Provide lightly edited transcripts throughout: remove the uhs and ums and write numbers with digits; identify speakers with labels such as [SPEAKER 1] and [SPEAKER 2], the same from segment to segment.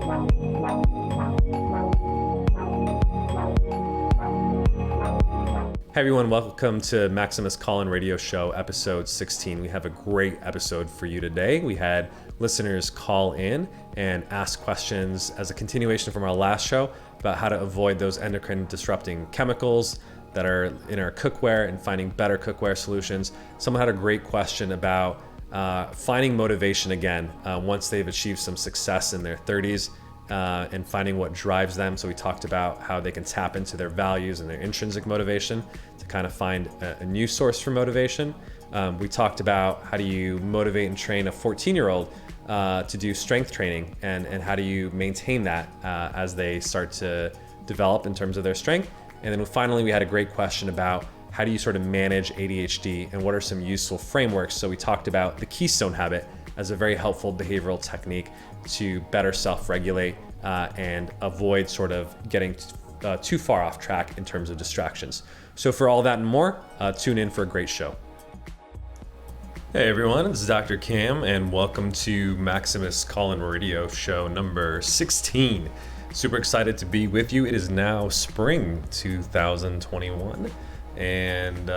[SPEAKER 1] Hey everyone, welcome to Maximus Call-In Radio Show, episode 16. We have a great episode for you today. We had listeners call in and ask questions as a continuation from our last show about how to avoid those endocrine disrupting chemicals that are in our cookware and finding better cookware solutions. Someone had a great question about finding motivation again once they've achieved some success in their 30s. And finding what drives them. So we talked about how they can tap into their values and their intrinsic motivation to kind of find a new source for motivation. We talked about how do you motivate and train a 14-year-old to do strength training and how do you maintain that as they start to develop in terms of their strength. And then finally, we had a great question about how do you sort of manage ADHD and what are some useful frameworks. So we talked about the keystone habit as a very helpful behavioral technique to better self-regulate and avoid sort of getting too far off track in terms of distractions. So for all that and more, tune in for a great show. Hey everyone, this is Dr. Cam and welcome to Maximus Call-In Radio Show number 16. Super excited to be with you. It is now spring 2021. And,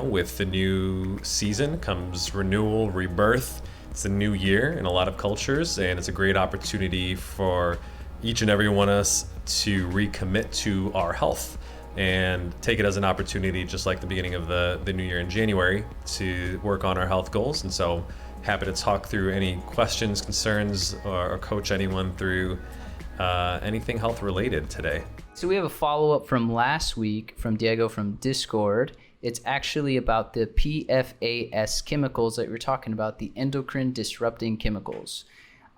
[SPEAKER 1] with the new season comes renewal, rebirth. It's a new year in a lot of cultures, and it's a great opportunity for each and every one of us to recommit to our health and take it as an opportunity, just like the beginning of the new year in January, to work on our health goals. And so happy to talk through any questions, concerns, or coach anyone through anything health related today.
[SPEAKER 2] So we have a follow-up from last week from Diego from Discord. It's actually about the PFAS chemicals that we were talking about, the endocrine disrupting chemicals.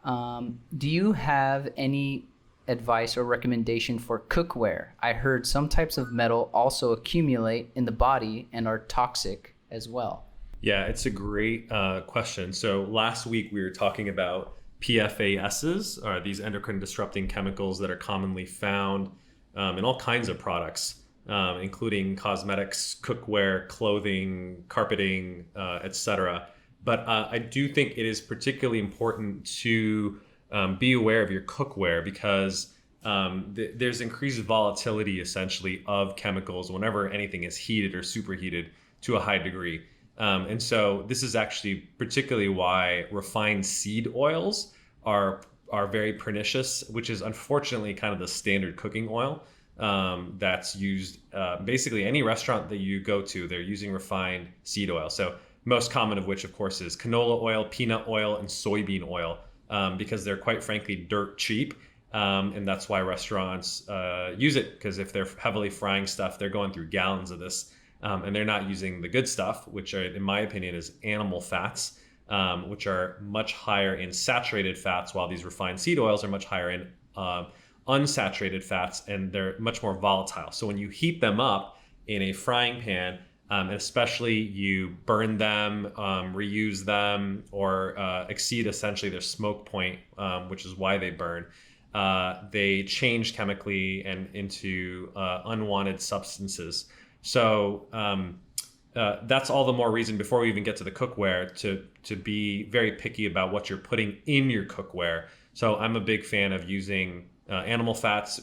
[SPEAKER 2] Do you have any advice or recommendation for cookware? I heard some types of metal also accumulate in the body and are toxic as well.
[SPEAKER 1] Yeah, it's a great question. So last week we were talking about PFASs, or these endocrine disrupting chemicals that are commonly found in all kinds of products. Including cosmetics, cookware, clothing, carpeting, etc. But I do think it is particularly important to be aware of your cookware because there's increased volatility essentially of chemicals whenever anything is heated or superheated to a high degree. And so this is actually particularly why refined seed oils are very pernicious, which is unfortunately kind of the standard cooking oil. That's used basically any restaurant that you go to, they're using refined seed oil. So most common of which, of course, is canola oil, peanut oil, and soybean oil because they're quite frankly dirt cheap. And that's why restaurants use it, because if they're heavily frying stuff, they're going through gallons of this and they're not using the good stuff, which are, in my opinion, is animal fats, which are much higher in saturated fats, while these refined seed oils are much higher in unsaturated fats, and they're much more volatile. So when you heat them up in a frying pan, and especially you burn them, reuse them, or exceed essentially their smoke point, which is why they burn, they change chemically and into unwanted substances. So that's all the more reason, before we even get to the cookware, to be very picky about what you're putting in your cookware. So I'm a big fan of using animal fats.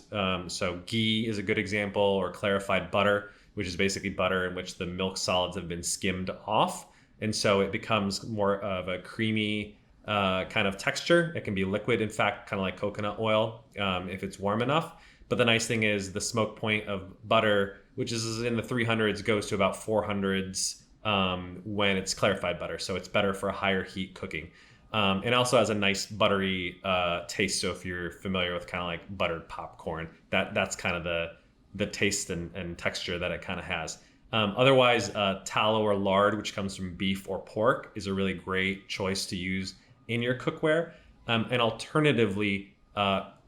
[SPEAKER 1] So ghee is a good example, or clarified butter, which is basically butter in which the milk solids have been skimmed off. And so it becomes more of a creamy kind of texture. It can be liquid, in fact, kind of like coconut oil if it's warm enough. But the nice thing is the smoke point of butter, which is in the 300s, goes to about 400s when it's clarified butter. So it's better for higher heat cooking. And also has a nice buttery taste. So if you're familiar with kind of like buttered popcorn, that's kind of the taste and texture that it kind of has. Otherwise, tallow or lard, which comes from beef or pork, is a really great choice to use in your cookware. And alternatively,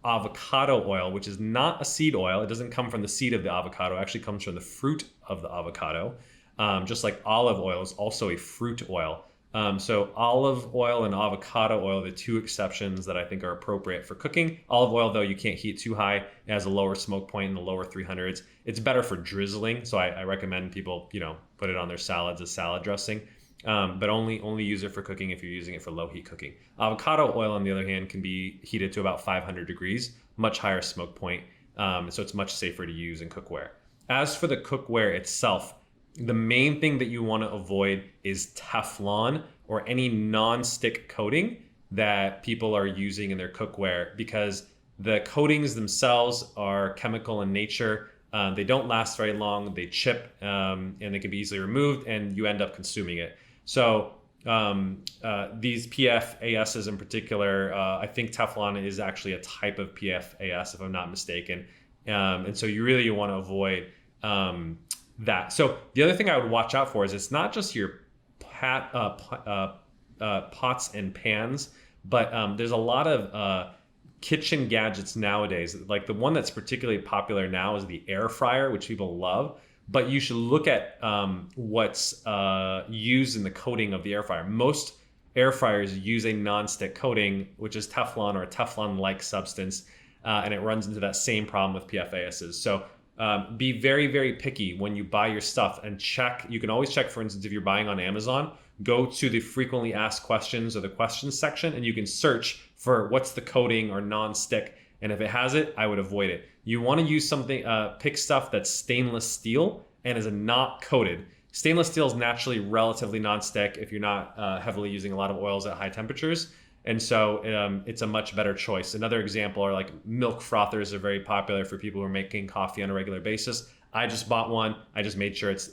[SPEAKER 1] avocado oil, which is not a seed oil. It doesn't come from the seed of the avocado. It actually comes from the fruit of the avocado. Just like olive oil is also a fruit oil. So olive oil and avocado oil are the two exceptions that I think are appropriate for cooking. Olive oil, though, you can't heat too high. It has a lower smoke point in the lower 300s. It's better for drizzling. So I recommend people, put it on their salads as salad dressing. but only use it for cooking if you're using it for low heat cooking. Avocado oil, on the other hand, can be heated to about 500 degrees, much higher smoke point, so it's much safer to use in cookware. As for the cookware itself, the main thing that you want to avoid is Teflon or any non-stick coating that people are using in their cookware, because the coatings themselves are chemical in nature. They don't last very long. They chip, and they can be easily removed, and you end up consuming it. So these PFASs in particular, I think Teflon is actually a type of PFAS, if I'm not mistaken. And so you really want to avoid that. So the other thing I would watch out for is it's not just your pots and pans, but there's a lot of kitchen gadgets nowadays. Like the one that's particularly popular now is the air fryer, which people love. But you should look at what's used in the coating of the air fryer. Most air fryers use a non-stick coating, which is Teflon or a Teflon-like substance, and it runs into that same problem with PFASs. So be very, very picky when you buy your stuff, and check. You can always check, for instance, if you're buying on Amazon, go to the frequently asked questions or the questions section, and you can search for what's the coating or non-stick. And if it has it, I would avoid it. You want to use something, pick stuff that's stainless steel and is not coated. Stainless steel is naturally relatively non-stick if you're not heavily using a lot of oils at high temperatures. And so it's a much better choice. Another example are like milk frothers are very popular for people who are making coffee on a regular basis. I just bought one. I just made sure it's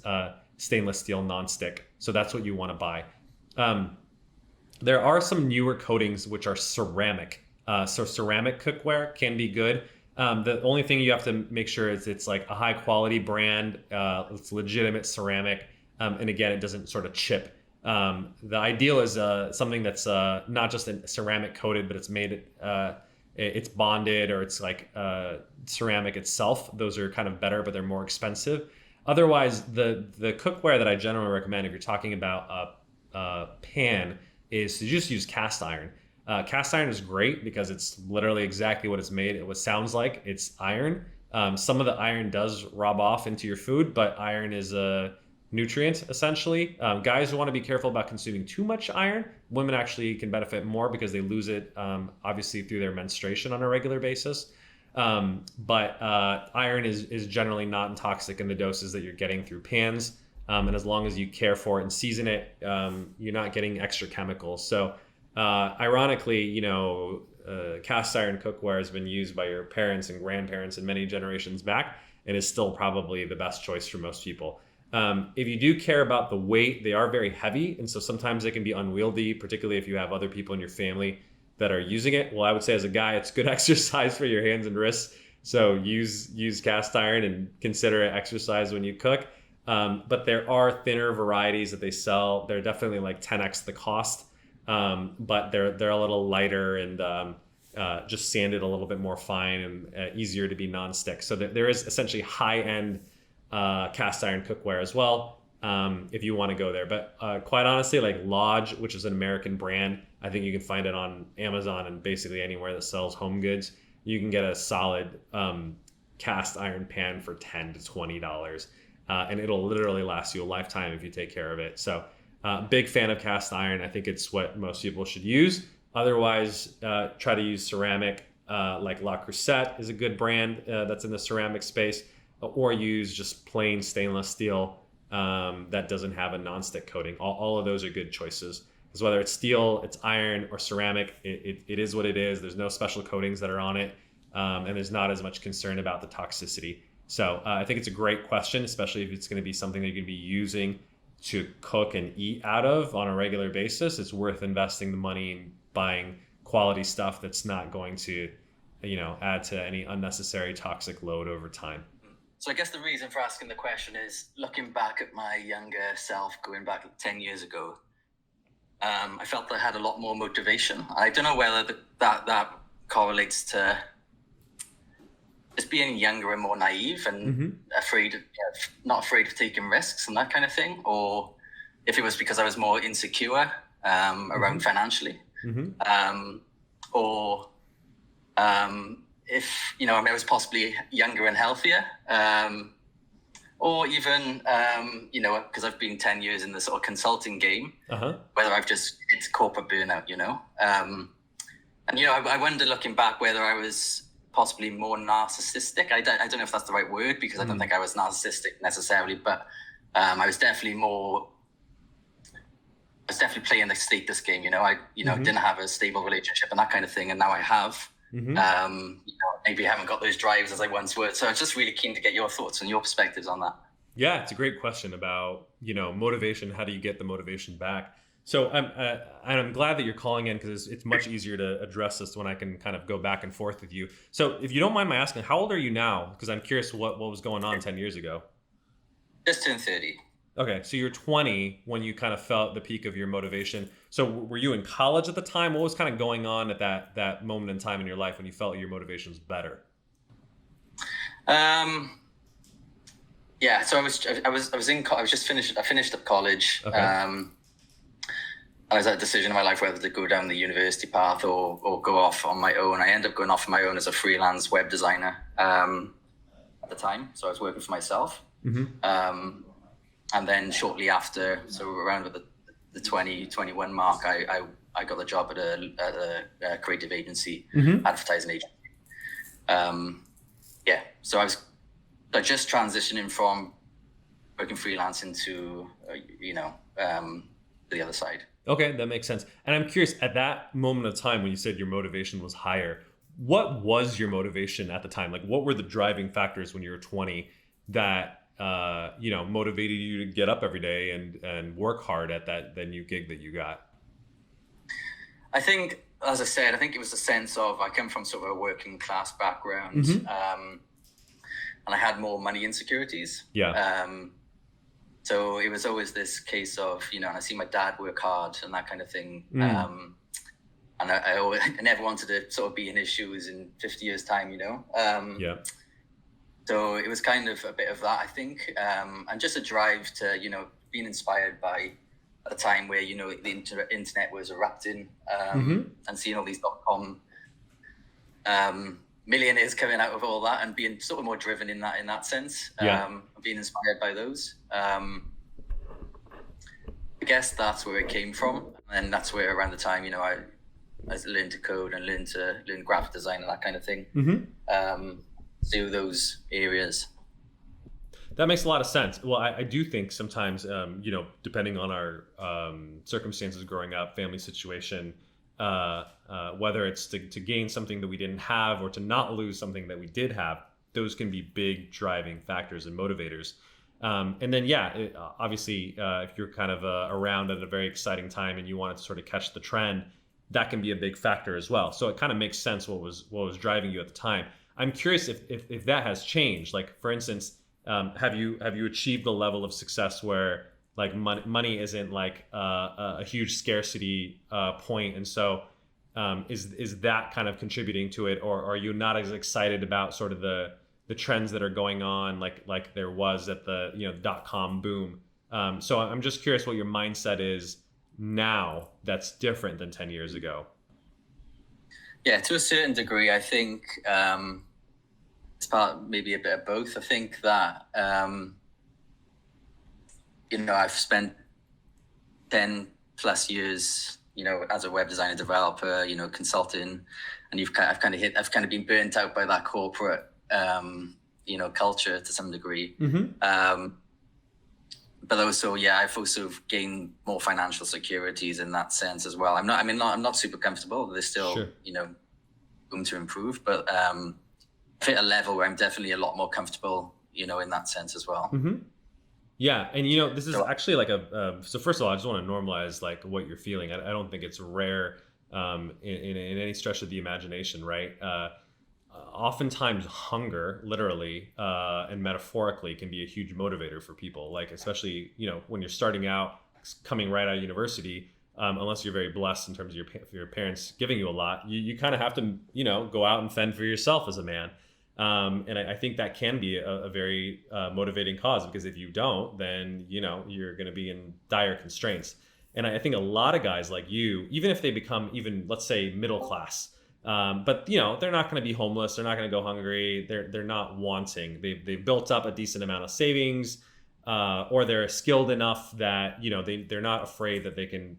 [SPEAKER 1] stainless steel non-stick. So that's what you want to buy. There are some newer coatings which are ceramic. So ceramic cookware can be good. The only thing you have to make sure is it's like a high quality brand. It's legitimate ceramic. And again, it doesn't sort of chip. The ideal is something that's not just a ceramic coated, but it's made it's bonded, or it's like ceramic itself. Those are kind of better, but they're more expensive. Otherwise, the cookware that I generally recommend if you're talking about a pan is to just use cast iron. Cast iron is great because it's literally exactly what it's made. What sounds like it's iron. Some of the iron does rub off into your food, but iron is a nutrient essentially. Guys want to be careful about consuming too much iron. Women actually can benefit more because they lose it obviously through their menstruation on a regular basis. But iron is generally not toxic in the doses that you're getting through pans. And as long as you care for it and season it, you're not getting extra chemicals. So ironically, cast iron cookware has been used by your parents and grandparents and many generations back, and is still probably the best choice for most people. If you do care about the weight, they are very heavy, and so sometimes they can be unwieldy, particularly if you have other people in your family that are using it. Well, I would say as a guy, it's good exercise for your hands and wrists. So use cast iron and consider it exercise when you cook. But there are thinner varieties that they sell. They're definitely like 10x the cost, but they're a little lighter and just sanded a little bit more fine and easier to be non-stick. So there is essentially high-end cast iron cookware as well, if you want to go there. But quite honestly, like Lodge, which is an American brand, I think you can find it on Amazon and basically anywhere that sells home goods. You can get a solid cast iron pan for $10 to $20, and it'll literally last you a lifetime if you take care of it. So big fan of cast iron. I think it's what most people should use. Otherwise, try to use ceramic, like La Creuset is a good brand that's in the ceramic space, or use just plain stainless steel that doesn't have a non-stick coating. All of those are good choices, because whether it's steel, it's iron, or ceramic, it is what it is. There's no special coatings that are on it, and there's not as much concern about the toxicity. So I think it's a great question, especially if it's going to be something that you're going to be using to cook and eat out of on a regular basis. It's worth investing the money in buying quality stuff that's not going to, add to any unnecessary toxic load over time.
[SPEAKER 3] So I guess the reason for asking the question is looking back at my younger self, going back 10 years ago, I felt I had a lot more motivation. I don't know whether that correlates to just being younger and more naive and not afraid of taking risks and that kind of thing, or if it was because I was more insecure around financially, or if I was possibly younger and healthier. or even, because I've been 10 years in the sort of consulting game, whether I've just hit corporate burnout, I wonder looking back whether I was possibly more narcissistic. I don't know if that's the right word, because I don't think I was narcissistic necessarily, but I was definitely playing the status game. I didn't have a stable relationship and that kind of thing, and now I have. Maybe I haven't got those drives as I once were. So I'm just really keen to get your thoughts and your perspectives on that.
[SPEAKER 1] Yeah, it's a great question about motivation. How do you get the motivation back? So I'm glad that you're calling in, because it's much easier to address this when I can kind of go back and forth with you. So if you don't mind my asking, how old are you now? Because I'm curious what was going on 10 years ago.
[SPEAKER 3] Just turned 30.
[SPEAKER 1] Okay, so you're 20 when you kind of felt the peak of your motivation. So were you in college at the time? What was kind of going on at that moment in time in your life when you felt your motivation was better?
[SPEAKER 3] Yeah, so I finished up college.
[SPEAKER 1] Okay.
[SPEAKER 3] I was at a decision in my life whether to go down the university path or go off on my own. I ended up going off on my own as a freelance web designer at the time. So I was working for myself. And then shortly after, so around with the 2021 mark, I got the job at a creative agency, advertising agency. So I just transitioning from working freelance into, the other side.
[SPEAKER 1] Okay, that makes sense. And I'm curious, at that moment of time when you said your motivation was higher, what was your motivation at the time? Like, what were the driving factors when you were 20 that motivated you to get up every day and work hard at that new gig that you got?
[SPEAKER 3] I think, as I said, it was a sense of, I come from sort of a working class background, and I had more money insecurities.
[SPEAKER 1] Yeah.
[SPEAKER 3] So it was always this case of, and I see my dad work hard and that kind of thing. And I never wanted to sort of be in his shoes in 50 years time,
[SPEAKER 1] Yeah.
[SPEAKER 3] So it was kind of a bit of that, I think, and just a drive to, being inspired by at a time where, the internet was erupting, and seeing all these .com millionaires coming out of all that, and being sort of more driven in that sense, being inspired by those. I guess that's where it came from, and that's where around the time, I learned to code and learn graphic design and that kind of thing. Do those areas.
[SPEAKER 1] That makes a lot of sense. Well, I do think sometimes, depending on our circumstances growing up, family situation, whether it's to gain something that we didn't have or to not lose something that we did have, those can be big driving factors and motivators. And then, obviously, if you're kind of around at a very exciting time and you wanted to sort of catch the trend, that can be a big factor as well. So it kind of makes sense what was driving you at the time. I'm curious if that has changed. Like, for instance, have you achieved the level of success where like money isn't like a huge scarcity point, and so is that kind of contributing to it, or are you not as excited about sort of the trends that are going on like there was at the .com boom? So I'm just curious what your mindset is now that's different than 10 years ago.
[SPEAKER 3] Yeah, to a certain degree, I think it's maybe a bit of both. I think that, I've spent 10 plus years, as a web designer developer, consulting, and I've kind of been burnt out by that corporate, culture to some degree. But also, I've also gained more financial securities in that sense as well. I'm not super comfortable. There's still,
[SPEAKER 1] Sure.
[SPEAKER 3] Room to improve, but I've hit a level where I'm definitely a lot more comfortable, in that sense as well.
[SPEAKER 1] Yeah, and this is actually like so first of all, I just want to normalize like what you're feeling. I don't think it's rare in any stretch of the imagination, right? Oftentimes hunger, literally and metaphorically, can be a huge motivator for people. Like, especially when you're starting out, coming right out of university. Unless you're very blessed in terms of your parents giving you a lot, you kind of have to go out and fend for yourself as a man. And I think that can be a very motivating cause, because if you don't, then you're going to be in dire constraints. And I think a lot of guys like you, even if they become even, let's say, middle class, But they're not going to be homeless. They're not going to go hungry. They're not wanting. They've built up a decent amount of savings, or they're skilled enough that they're not afraid that they can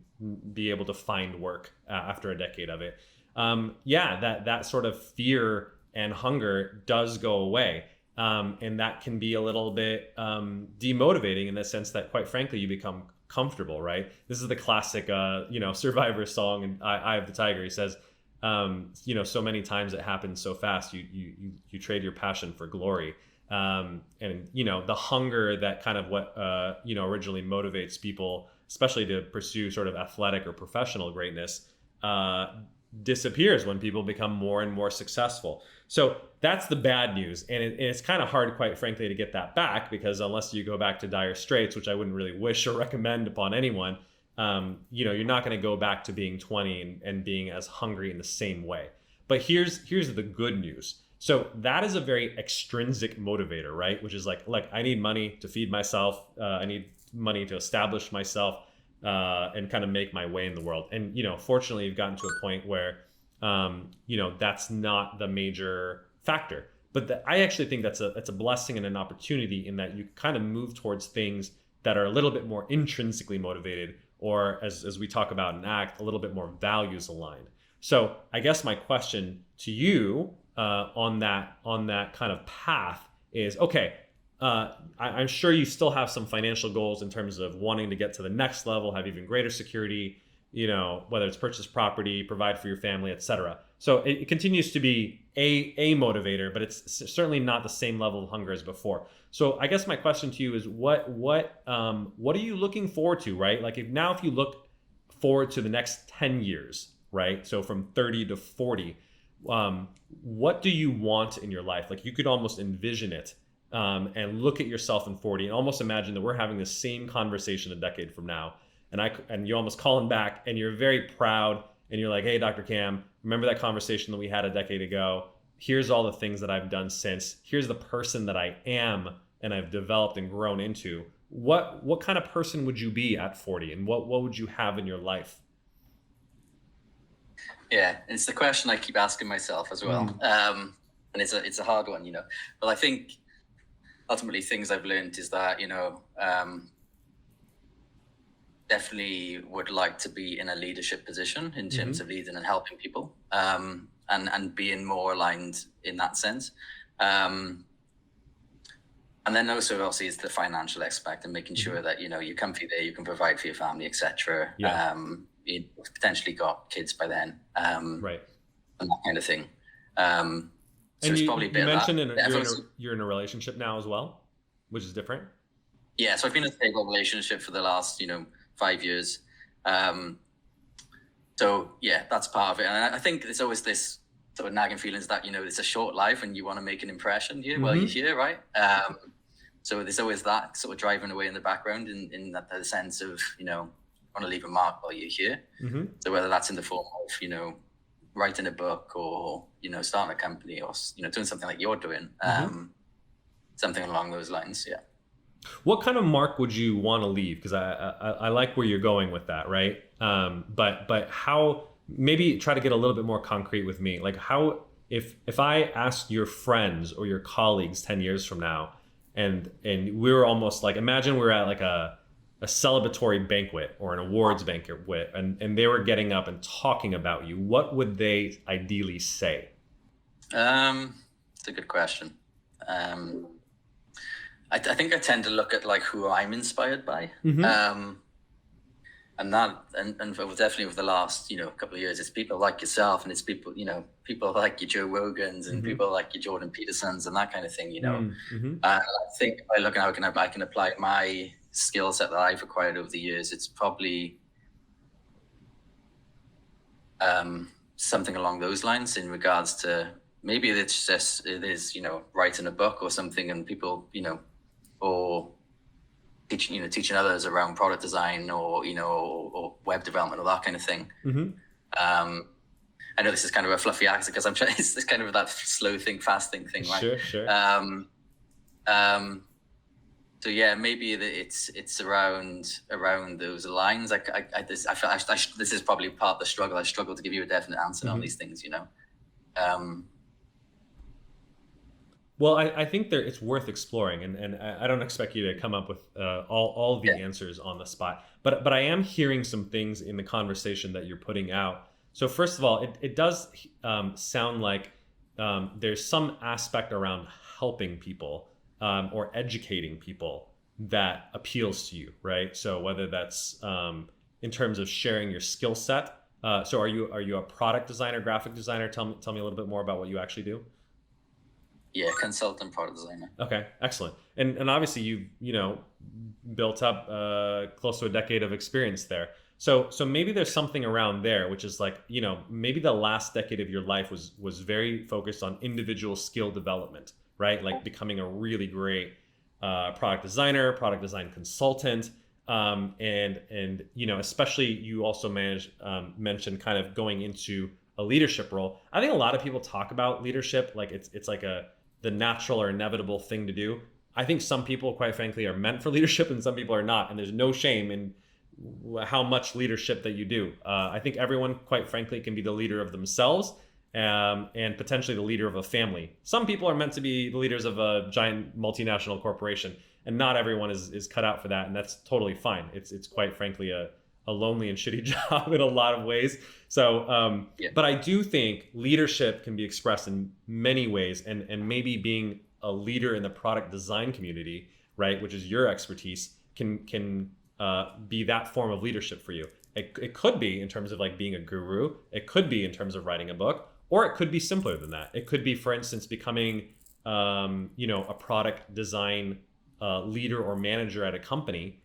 [SPEAKER 1] be able to find work after a decade of it. That sort of fear and hunger does go away. And that can be a little bit demotivating in the sense that, quite frankly, you become comfortable, right? This is the classic, Survivor song, and Eye of the Tiger. He says, so many times it happens so fast, you trade your passion for glory. And the hunger, that kind of what originally motivates people, especially to pursue sort of athletic or professional greatness, disappears when people become more and more successful. So that's the bad news, and it's kind of hard, quite frankly, to get that back, because unless you go back to dire straits, which I wouldn't really wish or recommend upon anyone, you're not going to go back to being 20 and being as hungry in the same way. But here's the good news. So that is a very extrinsic motivator, right? Which is like, I need money to feed myself. I need money to establish myself, and kind of make my way in the world. And, fortunately, you've gotten to a point where, that's not the major factor. But I actually think that's a blessing and an opportunity, in that you kind of move towards things that are a little bit more intrinsically motivated, or as we talk about in ACT, a little bit more values aligned. So I guess my question to you on that kind of path is, okay, I'm sure you still have some financial goals in terms of wanting to get to the next level, have even greater security, whether it's purchase property, provide for your family, etc. So it continues to be a motivator, but it's certainly not the same level of hunger as before. So I guess my question to you is, what are you looking forward to, right? Like, if you look forward to the next 10 years, right? So from 30 to 40, what do you want in your life? Like, you could almost envision it, and look at yourself in 40 and almost imagine that we're having the same conversation a decade from now. And you almost calling back, and you're very proud, and you're like, hey, Dr. Cam, remember that conversation that we had a decade ago? Here's all the things that I've done since. Here's the person that I am and I've developed and grown into. What kind of person would you be at 40, and what would you have in your life?
[SPEAKER 3] Yeah, it's the question I keep asking myself as well. And it's a hard one, But I think ultimately things I've learned is that, definitely would like to be in a leadership position in terms of leading and helping people, and being more aligned in that sense. And then also, obviously, it's the financial aspect, and making sure that, you're comfy there, you can provide for your family, etc.
[SPEAKER 1] Yeah.
[SPEAKER 3] You potentially got kids by then,
[SPEAKER 1] Right.
[SPEAKER 3] and that kind of thing. So
[SPEAKER 1] and
[SPEAKER 3] it's probably a bit
[SPEAKER 1] you mentioned
[SPEAKER 3] of that.
[SPEAKER 1] you're in a relationship now as well, which is different.
[SPEAKER 3] Yeah, so I've been in a stable relationship for the last, 5 years. So yeah, that's part of it. And I think there's always this sort of nagging feelings that, it's a short life and you want to make an impression here while you're here, right? So there's always that sort of driving away in the background, in that the sense of, want to leave a mark while you're here. So whether that's in the form of, writing a book, or, starting a company, or, doing something like you're doing, something along those lines. Yeah.
[SPEAKER 1] What kind of mark would you want to leave? Because I like where you're going with that, right? But how, maybe try to get a little bit more concrete with me. Like, how, if I asked your friends or your colleagues 10 years from now, and we were almost like, imagine we're at like a celebratory banquet or an awards banquet, and they were getting up and talking about you, what would they ideally say?
[SPEAKER 3] It's a good question. I think I tend to look at like who I'm inspired by, and definitely over the last couple of years, it's people like yourself, and it's people people like your Joe Rogans, and people like your Jordan Petersons, and that kind of thing. I think by looking how I can apply my skill set that I've acquired over the years, it's probably something along those lines, in regards to maybe it is writing a book or something, and people or teaching others around product design, or or web development, or that kind of thing. I know this is kind of a fluffy answer, because I'm trying. It's kind of that slow think, fast think thing, right?
[SPEAKER 1] Sure.
[SPEAKER 3] So yeah, maybe it's around those lines. I feel this is probably part of the struggle. I struggle to give you a definite answer on these things, Um,
[SPEAKER 1] Well, I think it's worth exploring, and I don't expect you to come up with all the
[SPEAKER 3] yeah,
[SPEAKER 1] answers on the spot. But I am hearing some things in the conversation that you're putting out. So first of all, it does sound like there's some aspect around helping people or educating people that appeals to you, right? So whether that's in terms of sharing your skill set. So are you a product designer, graphic designer? Tell me a little bit more about what you actually do.
[SPEAKER 3] yeah, consultant product designer.
[SPEAKER 1] Okay, excellent. And obviously you've built up close to a decade of experience there. So maybe there's something around there which is like, maybe the last decade of your life was very focused on individual skill development, right? Like becoming a really great product designer, product design consultant. And especially you also mentioned kind of going into a leadership role. I think a lot of people talk about leadership like it's like the natural or inevitable thing to do. I think some people, quite frankly, are meant for leadership and some people are not. And there's no shame in how much leadership that you do. I think everyone, quite frankly, can be the leader of themselves and potentially the leader of a family. Some people are meant to be the leaders of a giant multinational corporation, and not everyone is cut out for that. And that's totally fine. It's quite frankly a lonely and shitty job in a lot of ways. So,
[SPEAKER 3] Yeah,
[SPEAKER 1] but I do think leadership can be expressed in many ways, and maybe being a leader in the product design community, right, which is your expertise, can be that form of leadership for you. It could be in terms of like being a guru. It could be in terms of writing a book, or it could be simpler than that. It could be, for instance, becoming, a product design leader or manager at a company,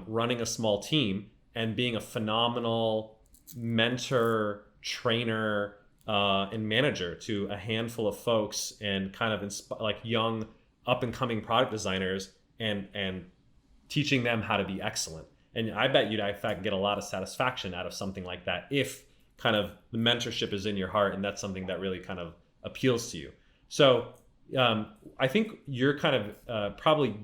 [SPEAKER 1] running a small team, and being a phenomenal mentor, trainer, and manager to a handful of folks, and kind of like young, up and coming product designers, and teaching them how to be excellent. And I bet you'd, in fact, get a lot of satisfaction out of something like that if kind of the mentorship is in your heart and that's something that really kind of appeals to you. So I think you're kind of probably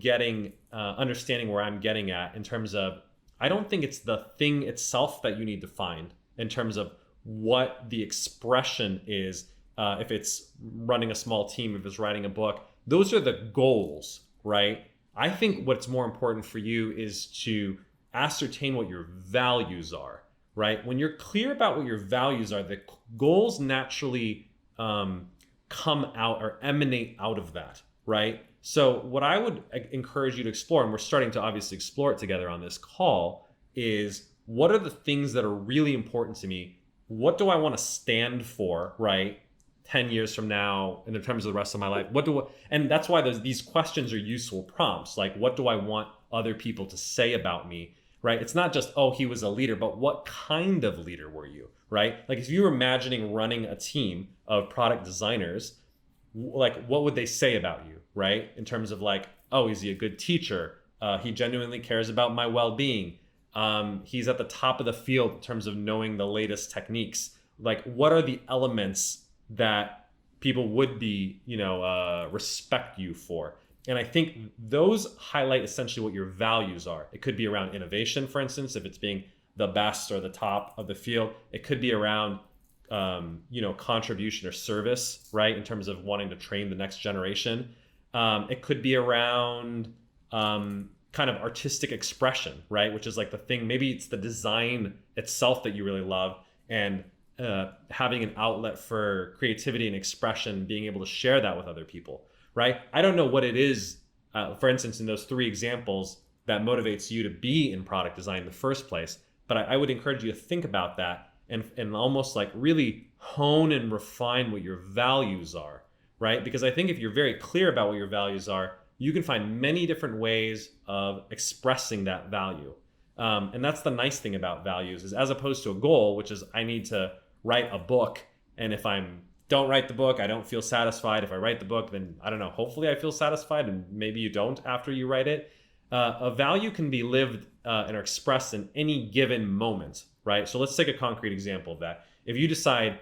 [SPEAKER 1] understanding where I'm getting at in terms of, I don't think it's the thing itself that you need to find in terms of what the expression is. If it's running a small team, if it's writing a book, those are the goals, right? I think what's more important for you is to ascertain what your values are, right? When you're clear about what your values are, the goals naturally come out or emanate out of that, right? So what I would encourage you to explore, and we're starting to obviously explore it together on this call, is what are the things that are really important to me? What do I want to stand for, right? 10 years from now, in terms of the rest of my life, and that's why these questions are useful prompts. Like, what do I want other people to say about me, right? It's not just, oh, he was a leader, but what kind of leader were you, right? Like if you were imagining running a team of product designers, like what would they say about you, right? In terms of like, oh, is he a good teacher? He genuinely cares about my well-being. He's at the top of the field in terms of knowing the latest techniques. Like, what are the elements that people would be, respect you for? And I think those highlight essentially what your values are. It could be around innovation, for instance, if it's being the best or the top of the field. It could be around contribution or service, right? In terms of wanting to train the next generation. It could be around kind of artistic expression, right? Which is like the thing, maybe it's the design itself that you really love, and having an outlet for creativity and expression, being able to share that with other people, right? I don't know what it is, for instance, in those three examples that motivates you to be in product design in the first place, but I would encourage you to think about that and almost like really hone and refine what your values are, right? Because I think if you're very clear about what your values are, you can find many different ways of expressing that value. And that's the nice thing about values, is as opposed to a goal, which is I need to write a book. And if I don't write the book, I don't feel satisfied. If I write the book, then I don't know, hopefully I feel satisfied, and maybe you don't after you write it. A value can be lived and expressed in any given moment, right? So let's take a concrete example of that. If you decide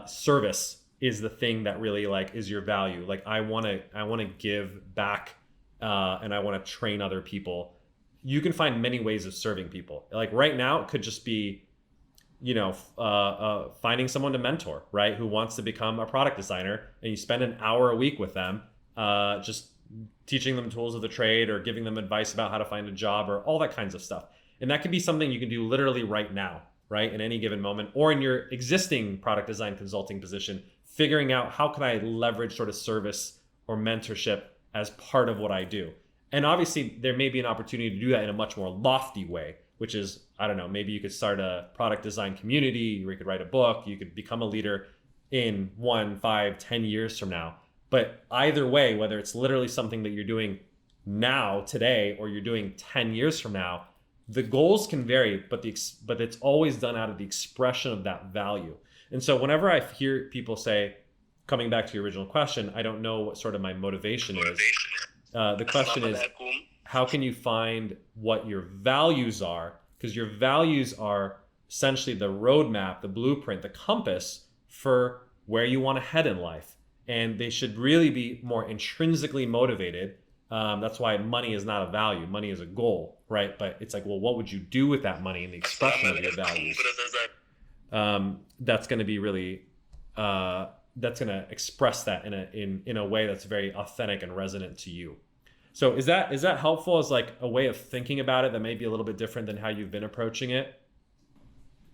[SPEAKER 1] service is the thing that really like is your value, like I want to give back and I want to train other people, you can find many ways of serving people. Like right now, it could just be, finding someone to mentor, right, who wants to become a product designer, and you spend an hour a week with them, just teaching them tools of the trade or giving them advice about how to find a job or all that kinds of stuff. And that can be something you can do literally right now, right, in any given moment, or in your existing product design consulting position, figuring out how can I leverage sort of service or mentorship as part of what I do. And obviously there may be an opportunity to do that in a much more lofty way, which is, I don't know, maybe you could start a product design community, or you could write a book, you could become a leader in 1, 5, 10 years from now. But either way, whether it's literally something that you're doing now, today, or you're doing 10 years from now, the goals can vary, but it's always done out of the expression of that value. And so whenever I hear people say, coming back to your original question, I don't know what sort of my motivation is. The question is, how can you find what your values are? Because your values are essentially the roadmap, the blueprint, the compass for where you want to head in life. And they should really be more intrinsically motivated. That's why money is not a value. Money is a goal, right? But it's like, well, what would you do with that money and the expression of your values? That's going to be really, that's going to express that in a way that's very authentic and resonant to you. So is that helpful as like a way of thinking about it that may be a little bit different than how you've been approaching it?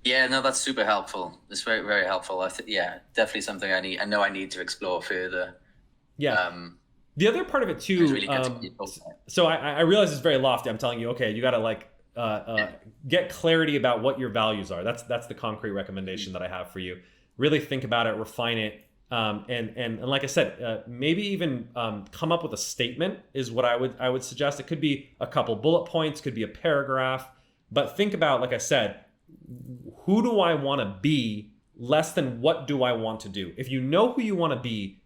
[SPEAKER 3] Yeah, no, that's super helpful. It's very, very helpful. Definitely something I know I need to explore further.
[SPEAKER 1] Yeah. The other part of it too,
[SPEAKER 3] really
[SPEAKER 1] so I realize it's very lofty. I'm telling you, okay, you got to like get clarity about what your values are. That's the concrete recommendation that I have for you. Really think about it, refine it. And like I said, maybe even come up with a statement is what I would suggest. It could be a couple bullet points, could be a paragraph, but think about, like I said, who do I want to be less than what do I want to do? If you know who you want to be,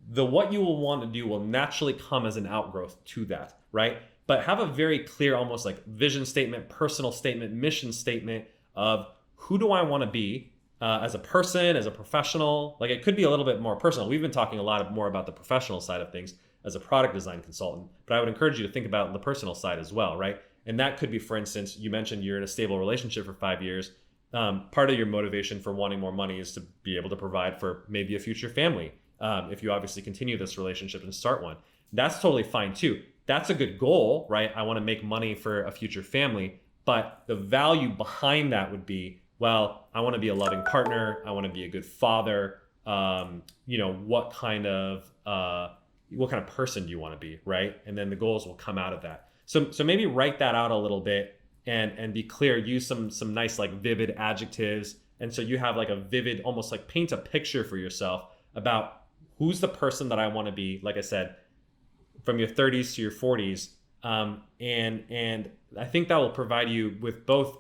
[SPEAKER 1] the what you will want to do will naturally come as an outgrowth to that, right? But have a very clear, almost like vision statement, personal statement, mission statement of who do I want to be as a person, as a professional. Like it could be a little bit more personal. We've been talking a lot more about the professional side of things as a product design consultant, but I would encourage you to think about the personal side as well, right? And that could be, for instance, you mentioned you're in a stable relationship for 5 years. Part of your motivation for wanting more money is to be able to provide for maybe a future family. If you obviously continue this relationship and start one, that's totally fine too. That's a good goal, right? I want to make money for a future family, but the value behind that would be, well, I want to be a loving partner. I want to be a good father. What kind of person do you want to be, right? And then the goals will come out of that. So maybe write that out a little bit and be clear. Use some nice like vivid adjectives, and so you have like a vivid, almost like paint a picture for yourself about who's the person that I want to be. Like I said, from your 30s to your 40s, and I think that will provide you with both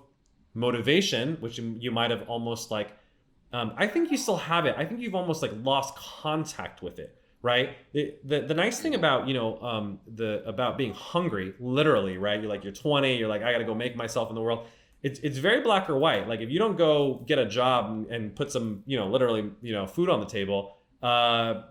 [SPEAKER 1] motivation, which you might have almost like, I think you still have it. I think you've almost like lost contact with it, right? The nice thing about, about being hungry, literally, right? You're 20, you're like, I got to go make myself in the world. It's very black or white. Like if you don't go get a job and put some, literally, food on the table,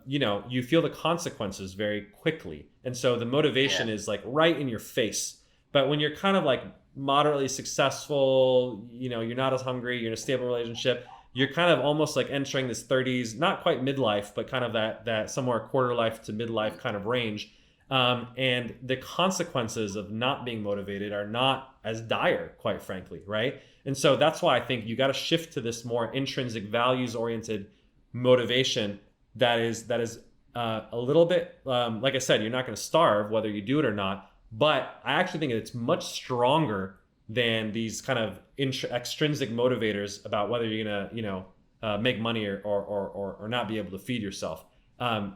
[SPEAKER 1] you feel the consequences very quickly. And so the motivation is like right in your face. But when you're kind of like moderately successful, you're not as hungry, you're in a stable relationship, you're kind of almost like entering this 30s, not quite midlife, but kind of that somewhere quarter life to midlife kind of range. And the consequences of not being motivated are not as dire, quite frankly, right? And so that's why I think you got to shift to this more intrinsic values-oriented motivation that is a little bit, like I said, you're not going to starve whether you do it or not. But I actually think it's much stronger than these kind of extrinsic motivators about whether you're gonna, make money or not be able to feed yourself.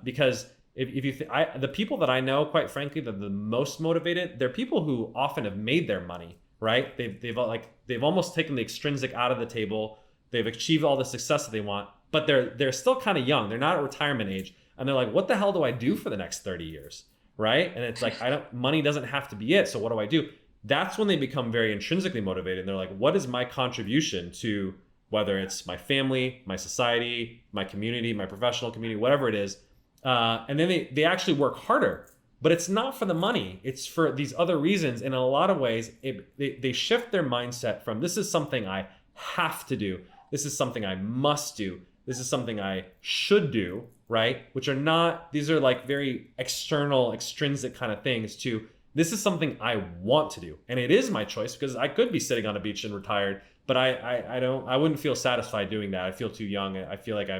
[SPEAKER 1] Because if you the people that I know, quite frankly, that are the most motivated, they're people who often have made their money, right? They've almost taken the extrinsic out of the table. They've achieved all the success that they want, but they're still kind of young. They're not at retirement age, and they're like, what the hell do I do for the next 30 years? Right? And it's like, money doesn't have to be it. So what do I do? That's when they become very intrinsically motivated. And they're like, what is my contribution to, whether it's my family, my society, my community, my professional community, whatever it is. And then they actually work harder, but it's not for the money. It's for these other reasons. And in a lot of ways, they shift their mindset from, this is something I have to do. this is something I must do, this is something I should do, right? Which are not, these are like very external, extrinsic kind of things, to this is something I want to do. And it is my choice, because I could be sitting on a beach and retired, but I wouldn't feel satisfied doing that. I feel too young. I feel like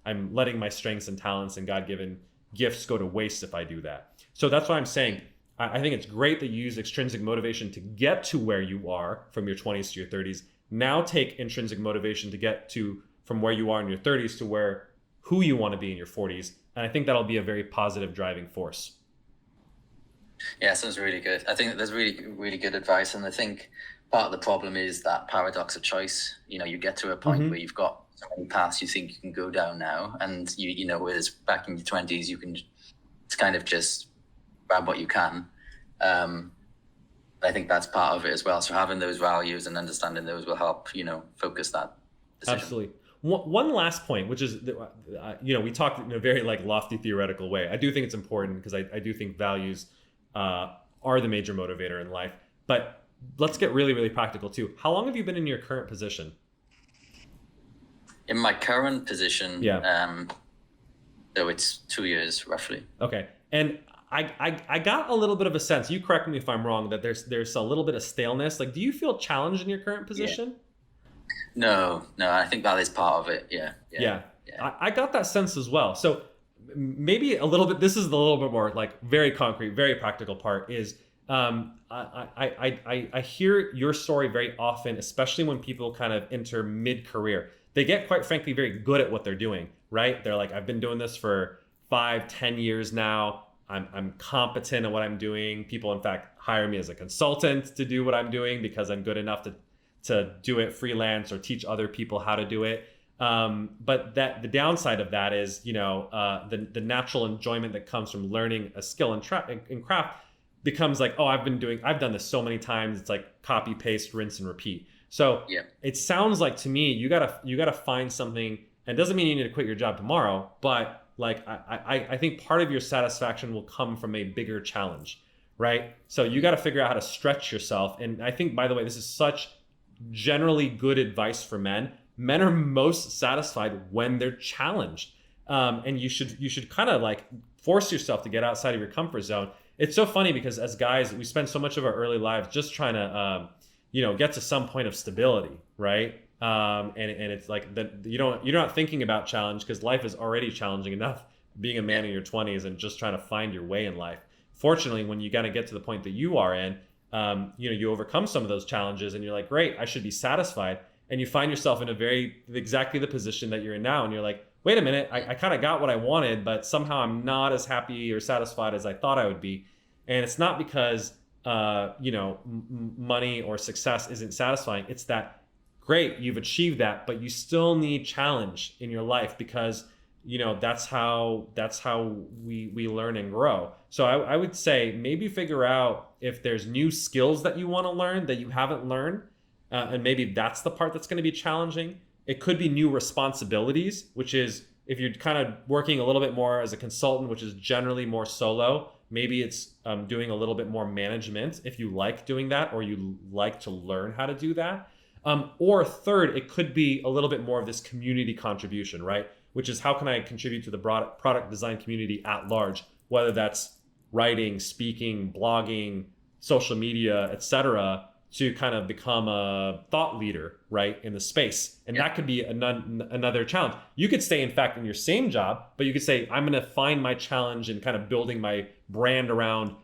[SPEAKER 1] I'm letting my strengths and talents and God-given gifts go to waste if I do that. So that's why I'm saying, I think it's great that you use extrinsic motivation to get to where you are from your 20s to your 30s. Now take intrinsic motivation to get to from where you are in your 30s to who you want to be in your 40s. And I think that'll be a very positive driving force.
[SPEAKER 3] Yeah, sounds really good. I think that there's really, really good advice. And I think part of the problem is that paradox of choice. You get to a point where you've got so many paths you think you can go down now. And whereas back in your 20s, you can kind of just grab what you can. I think that's part of it as well. So having those values and understanding those will help, focus that decision.
[SPEAKER 1] Absolutely. One last point, which is, we talked in a very lofty theoretical way. I do think it's important, because I do think values are the major motivator in life. But let's get really, really practical too. How long have you been in your current position?
[SPEAKER 3] In my current position, so it's 2 years roughly.
[SPEAKER 1] Okay. And I got a little bit of a sense, you correct me if I'm wrong, that there's a little bit of staleness. Do you feel challenged in your current position?
[SPEAKER 3] No, I think that is part of it. Yeah.
[SPEAKER 1] I got that sense as well. So maybe a little bit, this is the little bit more very concrete, very practical part is, I hear your story very often, especially when people kind of enter mid-career. They get, quite frankly, very good at what they're doing, right? They're like, I've been doing this for 5-10 years now. I'm competent at what I'm doing. People, in fact, hire me as a consultant to do what I'm doing because I'm good enough to do it freelance or teach other people how to do it. But the downside of that is, the natural enjoyment that comes from learning a skill in craft becomes I've done this so many times. It's like copy, paste, rinse, and repeat. So it sounds like to me, you gotta find something, and it doesn't mean you need to quit your job tomorrow, but I think part of your satisfaction will come from a bigger challenge, right? So you got to figure out how to stretch yourself. And I think, by the way, this is such generally good advice for men. Men are most satisfied when they're challenged. And you should kind of force yourself to get outside of your comfort zone. It's so funny because as guys, we spend so much of our early lives just trying to, get to some point of stability, right? And it's that you're not thinking about challenge because life is already challenging enough being a man in your 20s and just trying to find your way in life. Fortunately, when you gotta get to the point that you are in, you overcome some of those challenges and you're like, great, I should be satisfied. And you find yourself in exactly the position that you're in now. And you're like, wait a minute, I kind of got what I wanted, but somehow I'm not as happy or satisfied as I thought I would be. And it's not because, money or success isn't satisfying. It's that, great, you've achieved that, but you still need challenge in your life because, that's how we learn and grow. So I would say maybe figure out if there's new skills that you want to learn that you haven't learned. And maybe that's the part that's going to be challenging. It could be new responsibilities, which is if you're kind of working a little bit more as a consultant, which is generally more solo, maybe it's doing a little bit more management if you like doing that or you like to learn how to do that. Or third, it could be a little bit more of this community contribution, right? Which is how can I contribute to the product design community at large, whether that's writing, speaking, blogging, social media, etc., to kind of become a thought leader, right, in the space. And that could be another challenge. You could stay, in fact, in your same job, but you could say, I'm going to find my challenge in kind of building my brand around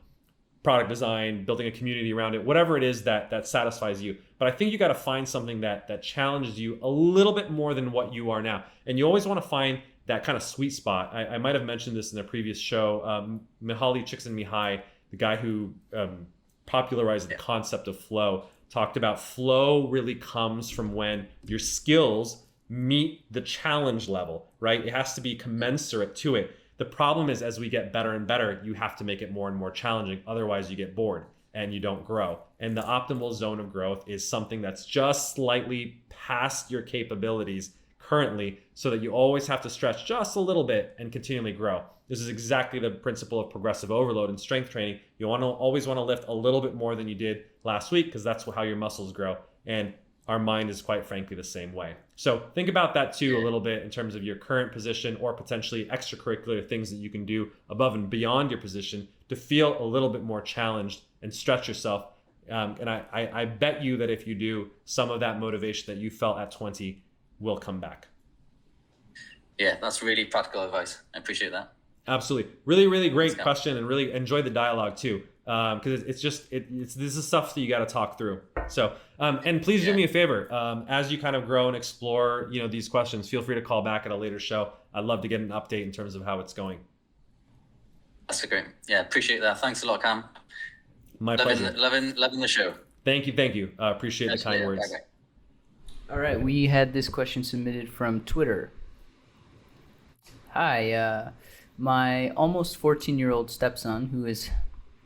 [SPEAKER 1] product design, building a community around it, whatever it is that satisfies you. But I think you got to find something that challenges you a little bit more than what you are now. And you always want to find that kind of sweet spot. I might have mentioned this in a previous show. Mihaly Csikszentmihalyi, the guy who popularized the concept of flow, talked about flow really comes from when your skills meet the challenge level, right? It has to be commensurate to it. The problem is as we get better and better, you have to make it more and more challenging. Otherwise you get bored and you don't grow. And the optimal zone of growth is something that's just slightly past your capabilities currently, so that you always have to stretch just a little bit and continually grow. This is exactly the principle of progressive overload and strength training. You always want to lift a little bit more than you did last week because that's how your muscles grow. And our mind is quite frankly the same way. So think about that too a little bit in terms of your current position or potentially extracurricular things that you can do above and beyond your position to feel a little bit more challenged and stretch yourself. And I bet you that if you do, some of that motivation that you felt at 20 will come back.
[SPEAKER 3] Yeah, that's really practical advice. I appreciate that.
[SPEAKER 1] Absolutely. Really, really great question, and really enjoy the dialogue too. Because this is stuff that you got to talk through. So, and please do me a favor, as you kind of grow and explore, these questions, feel free to call back at a later show. I'd love to get an update in terms of how it's going.
[SPEAKER 3] That's great. Yeah, appreciate that. Thanks a lot, Cam.
[SPEAKER 1] My pleasure.
[SPEAKER 3] Loving the show.
[SPEAKER 1] Thank you. Appreciate the kind words.
[SPEAKER 3] Bye-bye.
[SPEAKER 2] All right, we had this question submitted from Twitter. Hi, my almost 14-year-old stepson, who is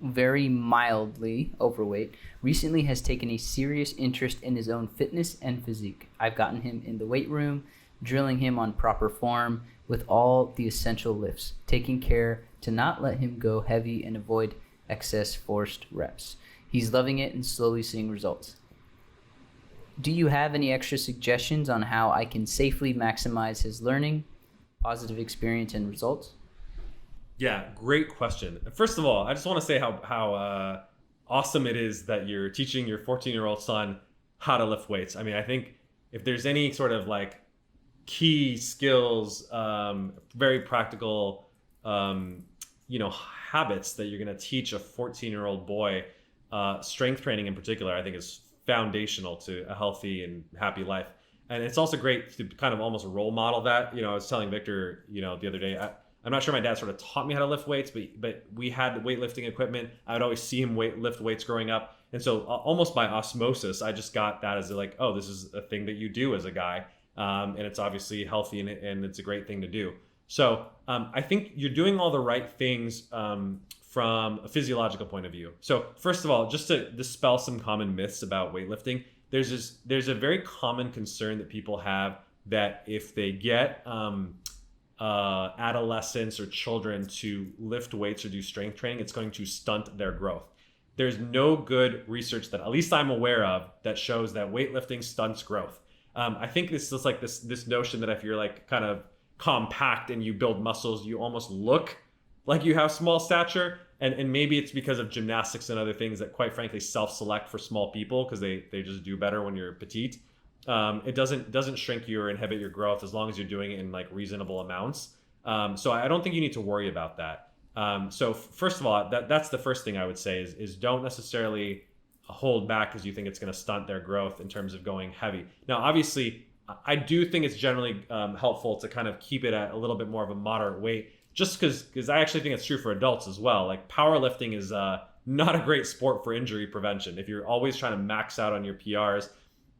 [SPEAKER 2] very mildly overweight, recently has taken a serious interest in his own fitness and physique. I've gotten him in the weight room, drilling him on proper form with all the essential lifts, taking care to not let him go heavy and avoid excess forced reps. He's loving it and slowly seeing results. Do you have any extra suggestions on how I can safely maximize his learning, positive experience, and results?
[SPEAKER 1] Yeah, great question. First of all, I just want to say how awesome it is that you're teaching your 14-year-old son how to lift weights. I mean, I think if there's any sort of like key skills, very practical, habits that you're going to teach a 14-year-old boy, strength training in particular, I think is foundational to a healthy and happy life. And it's also great to kind of almost role model that. I was telling Victor, the other day, I'm not sure my dad sort of taught me how to lift weights, but we had weightlifting equipment. I would always see him lift weights growing up. And so almost by osmosis, I just got that as like, oh, this is a thing that you do as a guy. And it's obviously healthy and it's a great thing to do. So I think you're doing all the right things from a physiological point of view. So first of all, just to dispel some common myths about weightlifting, there's a very common concern that people have that if they get adolescents or children to lift weights or do strength training, it's going to stunt their growth. There's no good research that, at least I'm aware of, that shows that weightlifting stunts growth. I think this is like this notion that if you're like kind of compact and you build muscles, you almost look like you have small stature. And maybe it's because of gymnastics and other things that quite frankly self-select for small people because they just do better when you're petite. It doesn't shrink you or inhibit your growth as long as you're doing it in like reasonable amounts. So I don't think you need to worry about that. So first of all, that's the first thing I would say is don't necessarily hold back because you think it's going to stunt their growth in terms of going heavy. Now, obviously, I do think it's generally helpful to kind of keep it at a little bit more of a moderate weight, just because I actually think it's true for adults as well. Like powerlifting is not a great sport for injury prevention. If you're always trying to max out on your PRs,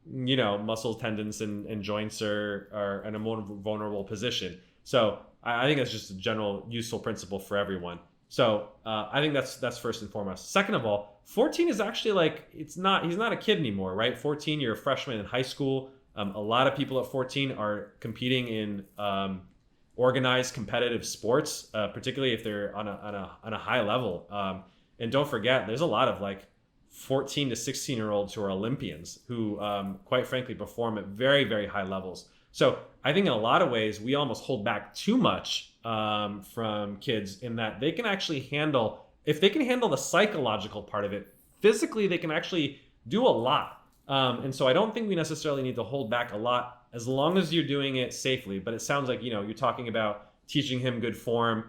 [SPEAKER 1] muscle tendons and joints are in a more vulnerable position. So I think that's just a general useful principle for everyone. So I think that's first and foremost. Second of all, 14 is actually like, he's not a kid anymore, right? 14, you're a freshman in high school. A lot of people at 14 are competing in organized competitive sports, particularly if they're on a high level. And don't forget, there's a lot of like 14 to 16-year-olds who are Olympians who, quite frankly, perform at very, very high levels. So I think in a lot of ways, we almost hold back too much from kids in that they can actually handle, if they can handle the psychological part of it, physically, they can actually do a lot. And so I don't think we necessarily need to hold back a lot as long as you're doing it safely. But it sounds like, you're talking about teaching him good form,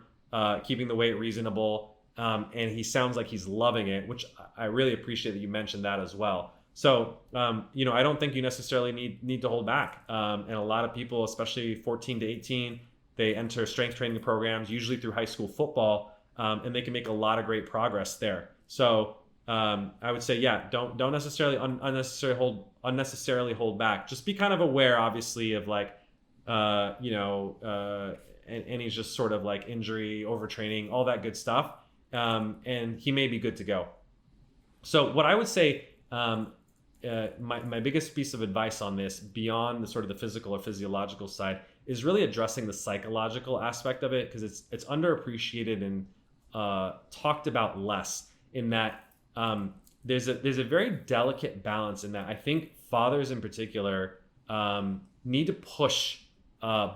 [SPEAKER 1] keeping the weight reasonable. And he sounds like he's loving it, which I really appreciate that you mentioned that as well. So, I don't think you necessarily need to hold back. And a lot of people, especially 14 to 18, they enter strength training programs, usually through high school football, and they can make a lot of great progress there. So I would say, yeah, don't necessarily unnecessarily hold back. Just be kind of aware, obviously, of like, any just sort of like injury, overtraining, all that good stuff. And he may be good to go. So what I would say, my biggest piece of advice on this, beyond the sort of the physical or physiological side, is really addressing the psychological aspect of it, because it's underappreciated and talked about less. In that there's a very delicate balance in that I think fathers in particular need to push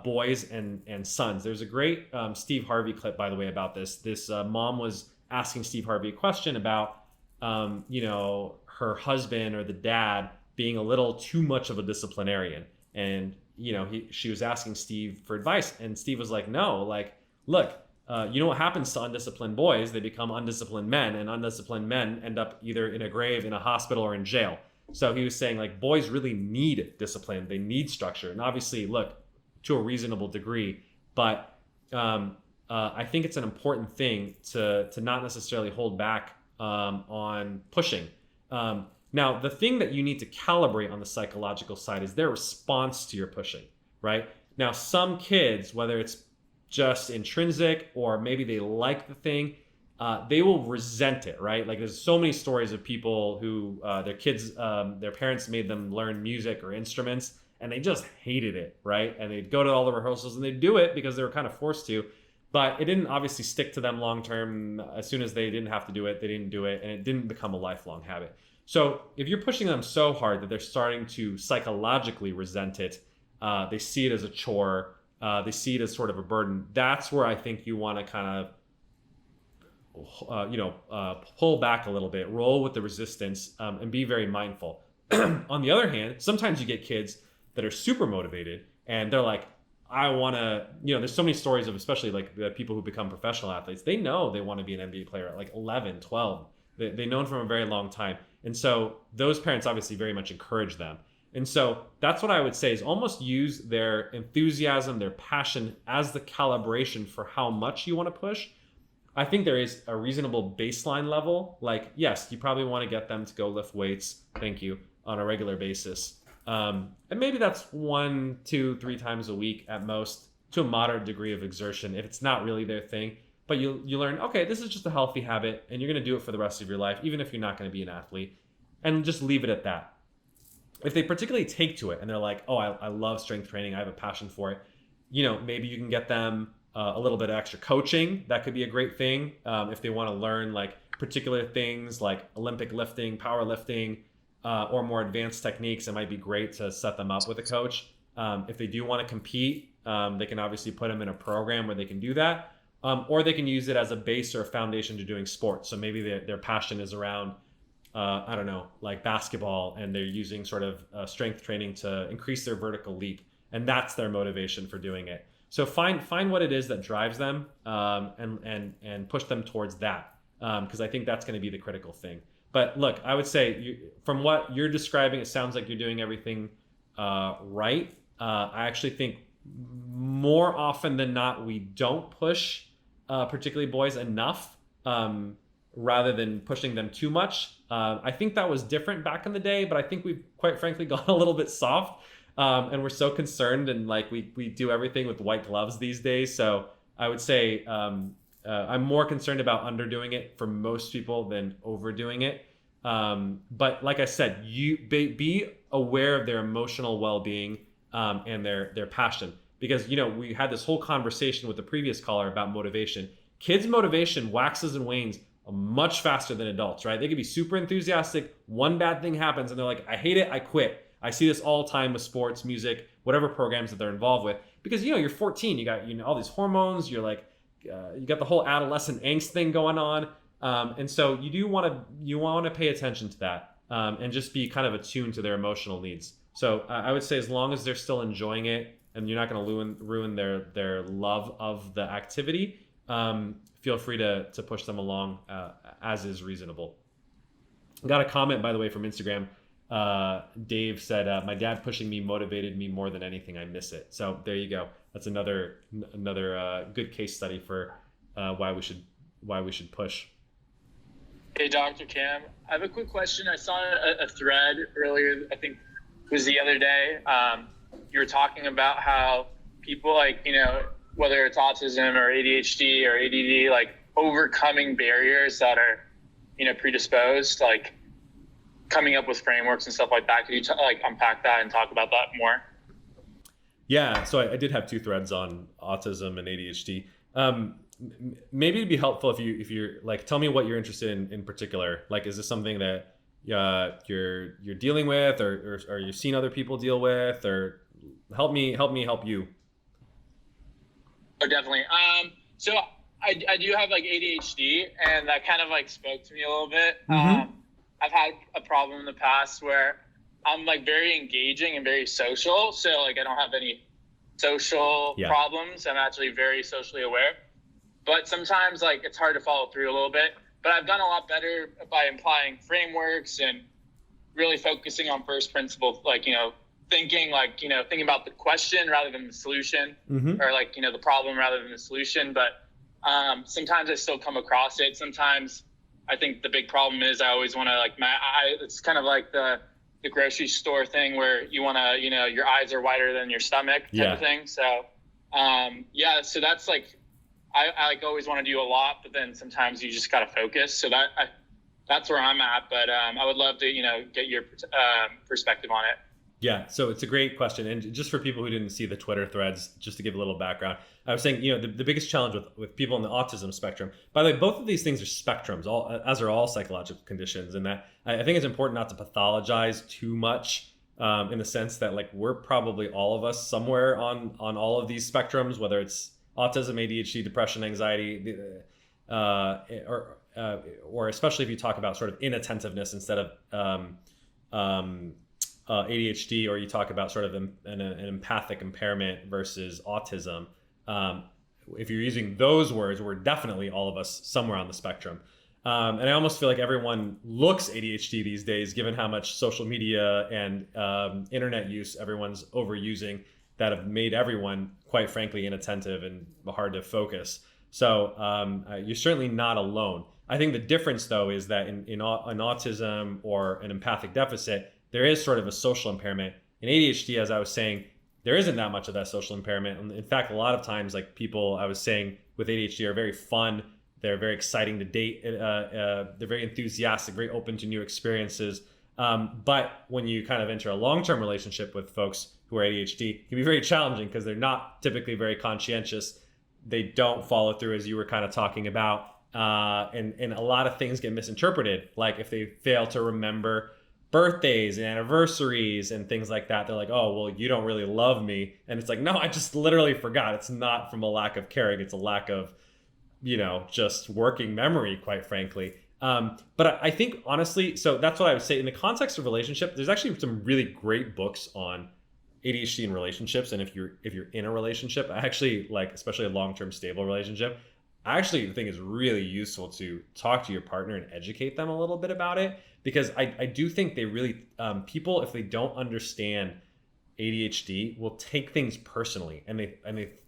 [SPEAKER 1] boys and sons. There's a great Steve Harvey clip, by the way, about this. This mom was asking Steve Harvey a question about, her husband or the dad being a little too much of a disciplinarian. And, she was asking Steve for advice. And Steve was like, no, like, look, you know what happens to undisciplined boys? They become undisciplined men, and undisciplined men end up either in a grave, in a hospital, or in jail. So he was saying, like, boys really need discipline. They need structure. And obviously, look, to a reasonable degree, but I think it's an important thing to not necessarily hold back on pushing. Now, the thing that you need to calibrate on the psychological side is their response to your pushing, right? Now, some kids, whether it's just intrinsic or maybe they like the thing, they will resent it, right? Like, there's so many stories of people who their kids, their parents made them learn music or instruments, and they just hated it, right? And they'd go to all the rehearsals and they'd do it because they were kind of forced to, but it didn't obviously stick to them long term. As soon as they didn't have to do it, they didn't do it, and it didn't become a lifelong habit. So if you're pushing them so hard that they're starting to psychologically resent it, they see it as a chore, they see it as sort of a burden, that's where I think you want to kind of pull back a little bit, roll with the resistance, and be very mindful. On the other hand, sometimes you get kids that are super motivated and they're like, I want to, there's so many stories of, especially like the people who become professional athletes, they know they want to be an NBA player at like 11, 12. They've known from a very long time. And so those parents obviously very much encourage them. And so that's what I would say, is almost use their enthusiasm, their passion as the calibration for how much you want to push. I think there is a reasonable baseline level. Like, yes, you probably want to get them to go lift weights, thank you, on a regular basis. And maybe that's 1, 2, 3 times a week at most, to a moderate degree of exertion if it's not really their thing. But you learn, okay, this is just a healthy habit, and you're going to do it for the rest of your life, even if you're not going to be an athlete, and just leave it at that. If they particularly take to it and they're like, oh, I love strength training, I have a passion for it, maybe you can get them a little bit of extra coaching. That could be a great thing. If they want to learn like particular things like Olympic lifting, powerlifting, or more advanced techniques, it might be great to set them up with a coach. If they do want to compete, they can obviously put them in a program where they can do that. Or they can use it as a base or a foundation to doing sports. So maybe their passion is around, like basketball, and they're using sort of strength training to increase their vertical leap. And that's their motivation for doing it. So find what it is that drives them, and push them towards that. Because I think that's going to be the critical thing. But look, I would say from what you're describing, it sounds like you're doing everything right. I actually think more often than not, we don't push particularly boys enough, rather than pushing them too much. I think that was different back in the day, but I think we've quite frankly gone a little bit soft, and we're so concerned, and like we do everything with white gloves these days. So I would say I'm more concerned about underdoing it for most people than overdoing it. But like I said, you be aware of their emotional well-being, and their passion. Because, we had this whole conversation with the previous caller about motivation. Kids' motivation waxes and wanes much faster than adults, right? They could be super enthusiastic. One bad thing happens and they're like, I hate it, I quit. I see this all the time with sports, music, whatever programs that they're involved with. Because, you're 14, you got all these hormones, you're like, you got the whole adolescent angst thing going on. And so you want to pay attention to that, and just be kind of attuned to their emotional needs. So I would say, as long as they're still enjoying it and you're not going to ruin their love of the activity, feel free to push them along as is reasonable. Got a comment, by the way, from Instagram. Dave said, my dad pushing me motivated me more than anything. I miss it. So there you go. That's another good case study for why we should push.
[SPEAKER 4] Hey, Dr. Cam, I have a quick question. I saw a thread earlier, I think it was the other day. You were talking about how people, like, whether it's autism or ADHD or ADD, like overcoming barriers that are, predisposed, like coming up with frameworks and stuff like that. Could you unpack that and talk about that more?
[SPEAKER 1] Yeah, so I did have 2 threads on autism and ADHD. Maybe it'd be helpful if you're like, tell me what you're interested in particular. Like, is this something that you're dealing with, or you've seen other people deal with, or help me help you.
[SPEAKER 4] Oh, definitely. So I do have like ADHD, and that kind of like spoke to me a little bit. I've had a problem in the past where I'm like very engaging and very social. So like I don't have any social problems. I'm actually very socially aware. But sometimes like it's hard to follow through a little bit. But I've done a lot better by applying frameworks and really focusing on first principles, like, thinking about the question rather than the solution, or like, the problem rather than the solution. But sometimes I still come across it. Sometimes I think the big problem is I always want to it's kind of like the grocery store thing where you want to, your eyes are wider than your stomach type of thing. So, so that's like, I like always want to do a lot, but then sometimes you just got to focus. So that's where I'm at. But I would love to, get your perspective on it.
[SPEAKER 1] Yeah, so it's a great question. And just for people who didn't see the Twitter threads, just to give a little background, I was saying, the biggest challenge with people in the autism spectrum, by the way, both of these things are spectrums, as are all psychological conditions. And that I think it's important not to pathologize too much, in the sense that like we're probably all of us somewhere on all of these spectrums, whether it's autism, ADHD, depression, anxiety, or especially if you talk about sort of inattentiveness instead of ADHD, or you talk about sort of an empathic impairment versus autism. If you're using those words, we're definitely all of us somewhere on the spectrum. And I almost feel like everyone looks ADHD these days, given how much social media and internet use everyone's overusing, that have made everyone, quite frankly, inattentive and hard to focus. So you're certainly not alone. I think the difference, though, is that in autism or an empathic deficit, there is sort of a social impairment. In ADHD, as I was saying, there isn't that much of that social impairment. And in fact, a lot of times, like people I was saying with ADHD are very fun. They're very exciting to date. They're very enthusiastic, very open to new experiences. But when you kind of enter a long-term relationship with folks who are ADHD, it can be very challenging because they're not typically very conscientious. They don't follow through, as you were kind of talking about. And a lot of things get misinterpreted. Like if they fail to remember birthdays and anniversaries and things like that, they're like, oh, well, you don't really love me. And it's like, no, I just literally forgot. It's not from a lack of caring. It's a lack of, just working memory, quite frankly. But I think, honestly, so that's what I would say. In the context of relationship, there's actually some really great books on ADHD in relationships. And if you're in a relationship, I actually like, especially a long-term stable relationship, I actually think it's really useful to talk to your partner and educate them a little bit about it, because I do think they really, people, if they don't understand ADHD, will take things personally, and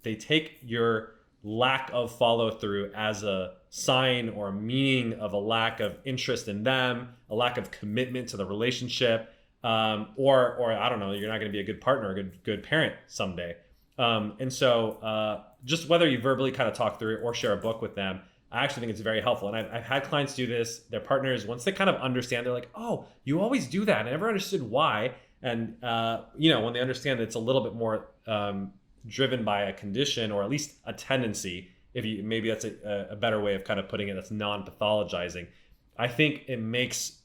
[SPEAKER 1] they take your lack of follow through as a sign or a meaning of a lack of interest in them, a lack of commitment to the relationship, or I don't know, you're not going to be a good partner, a good parent someday. And so just whether you verbally kind of talk through it or share a book with them, I actually think it's very helpful. And I've had clients do this, their partners, once they kind of understand, they're like, oh, you always do that. I never understood why. And, when they understand that it's a little bit more driven by a condition, or at least a tendency, maybe that's a better way of kind of putting it, that's non-pathologizing. I think it makes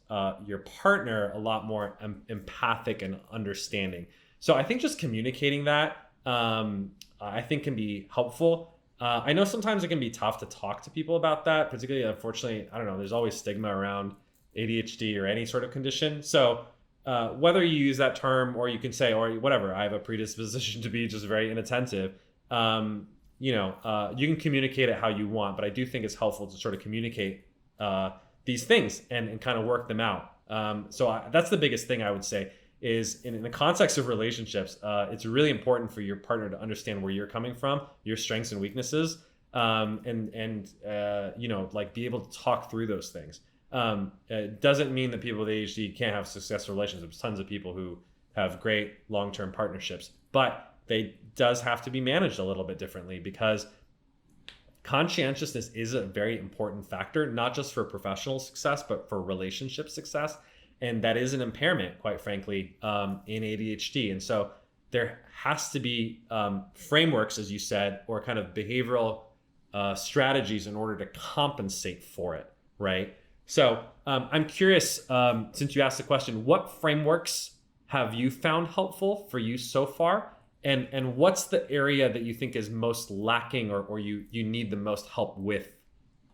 [SPEAKER 1] your partner a lot more empathic and understanding. So I think just communicating that, I think can be helpful. I know sometimes it can be tough to talk to people about that, particularly, unfortunately, I don't know, there's always stigma around ADHD or any sort of condition. So whether you use that term, or you can say, or whatever, I have a predisposition to be just very inattentive, you can communicate it how you want, but I do think it's helpful to sort of communicate these things and kind of work them out. That's the biggest thing I would say. Is in the context of relationships, it's really important for your partner to understand where you're coming from, your strengths and weaknesses, and be able to talk through those things. It doesn't mean that people with ADHD can't have successful relationships. Tons of people who have great long-term partnerships, but they does have to be managed a little bit differently, because conscientiousness is a very important factor, not just for professional success, but for relationship success. And that is an impairment, quite frankly, in ADHD. And so there has to be frameworks, as you said, or kind of behavioral strategies in order to compensate for it, right? So I'm curious, since you asked the question, what frameworks have you found helpful for you so far? And what's the area that you think is most lacking or you need the most help with?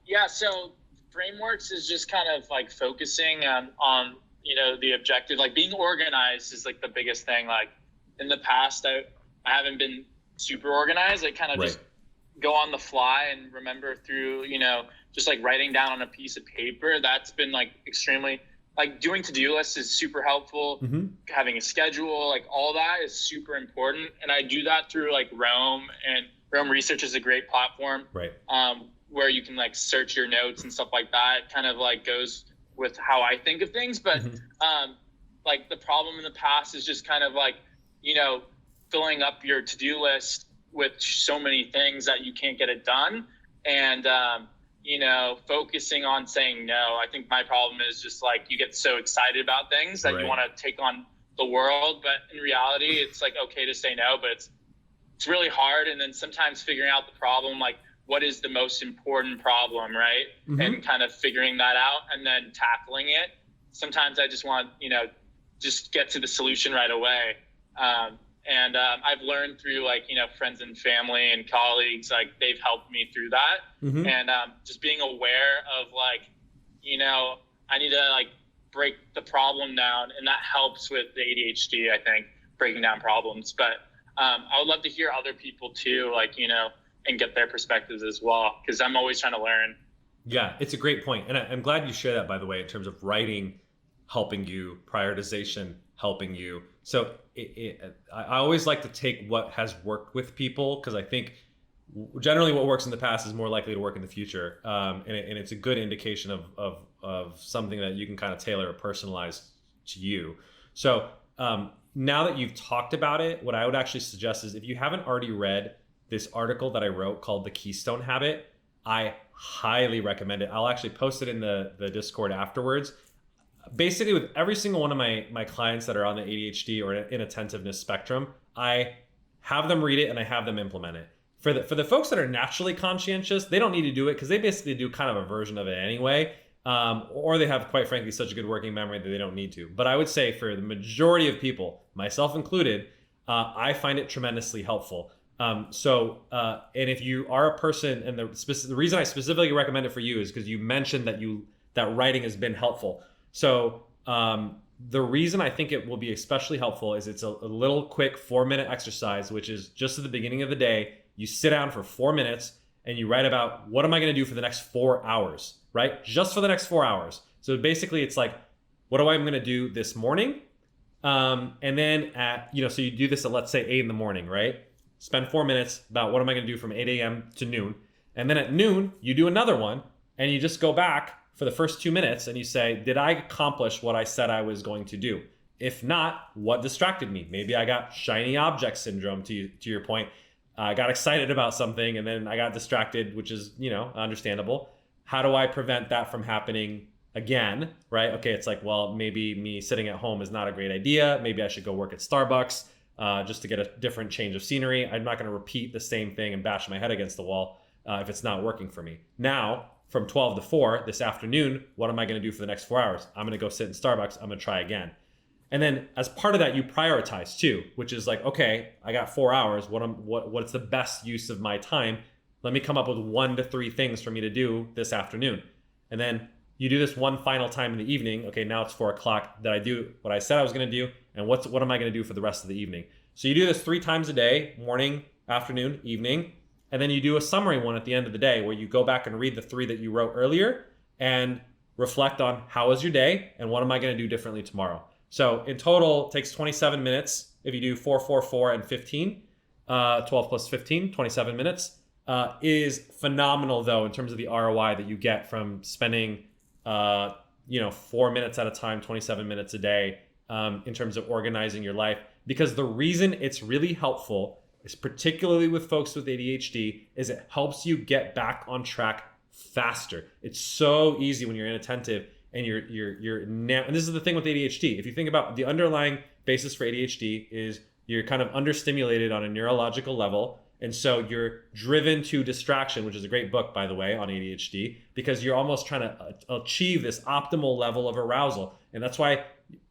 [SPEAKER 4] Yeah, so frameworks is just kind of like focusing on the objective, like being organized is like the biggest thing. Like in the past, I haven't been super organized. I kind of just go on the fly and remember through, just like writing down on a piece of paper. That's been like extremely, like doing to-do lists is super helpful. Having a schedule, like all that is super important. And I do that through like Rome, and Rome Research is a great platform.
[SPEAKER 1] Right.
[SPEAKER 4] Where you can like search your notes and stuff like that. It kind of like goes with how I think of things. But like the problem in the past is just kind of like, filling up your to-do list with so many things that you can't get it done. And, focusing on saying no. I think my problem is just like you get so excited about things that you want to take on the world. But in reality, it's like okay to say no, but it's really hard. And then sometimes figuring out the problem, like what is the most important problem, right? And kind of figuring that out and then tackling it. Sometimes I just want, just get to the solution right away. And I've learned through like, friends and family and colleagues, like they've helped me through that. And just being aware of like, I need to like break the problem down, and that helps with the ADHD, I think, breaking down problems. But I would love to hear other people too, like, and get their perspectives as well, because I'm always trying to learn.
[SPEAKER 1] Yeah, it's a great point. And I'm glad you share that, by the way, in terms of writing helping you, prioritization helping you. So I always like to take what has worked with people, because I think generally what works in the past is more likely to work in the future. And it's a good indication of something that you can kind of tailor or personalize to you. So now that you've talked about it, what I would actually suggest is if you haven't already read this article that I wrote called The Keystone Habit, I highly recommend it. I'll actually post it in the Discord afterwards. Basically, with every single one of my clients that are on the ADHD or inattentiveness spectrum, I have them read it and I have them implement it. For the folks that are naturally conscientious, they don't need to do it because they basically do kind of a version of it anyway. Or they have, quite frankly, such a good working memory that they don't need to. But I would say for the majority of people, myself included, I find it tremendously helpful. And if you are a person, and the reason I specifically recommend it for you is because you mentioned that writing has been helpful. So the reason I think it will be especially helpful is it's a little quick 4-minute exercise, which is just at the beginning of the day, you sit down for 4 minutes and you write about what am I going to do for the next 4 hours, right? Just for the next 4 hours. So basically it's like, what am I going to do this morning? And then so you do this at, let's say 8 in the morning, right? Spend 4 minutes about what am I going to do from 8 a.m. to noon. And then at noon, you do another one and you just go back for the first 2 minutes and you say, did I accomplish what I said I was going to do? If not, what distracted me? Maybe I got shiny object syndrome, to your point. I got excited about something and then I got distracted, which is, understandable. How do I prevent that from happening again, right? Okay, it's like, well, maybe me sitting at home is not a great idea. Maybe I should go work at Starbucks just to get a different change of scenery. I'm not going to repeat the same thing and bash my head against the wall if it's not working for me. Now, from 12 to 4 this afternoon, what am I going to do for the next 4 hours? I'm going to go sit in Starbucks. I'm going to try again. And then as part of that, you prioritize too, which is like, okay, I got 4 hours. What's the best use of my time? Let me come up with 1 to 3 things for me to do this afternoon. And then you do this one final time in the evening. Okay, now it's 4 o'clock. Did I do what I said I was going to do? And what am I going to do for the rest of the evening? So you do this 3 times a day, morning, afternoon, evening. And then you do a summary one at the end of the day where you go back and read the 3 that you wrote earlier and reflect on how was your day and what am I going to do differently tomorrow. So in total, it takes 27 minutes. If you do 4, 4, 4, and 15, 12 plus 15, 27 minutes is phenomenal though in terms of the ROI that you get from spending 4 minutes at a time, 27 minutes a day in terms of organizing your life. Because the reason it's really helpful is particularly with folks with ADHD is it helps you get back on track faster. It's so easy when you're inattentive and and this is the thing with ADHD. If you think about the underlying basis for ADHD is you're kind of understimulated on a neurological level And so you're driven to distraction, which is a great book, by the way, on ADHD, because you're almost trying to achieve this optimal level of arousal. And that's why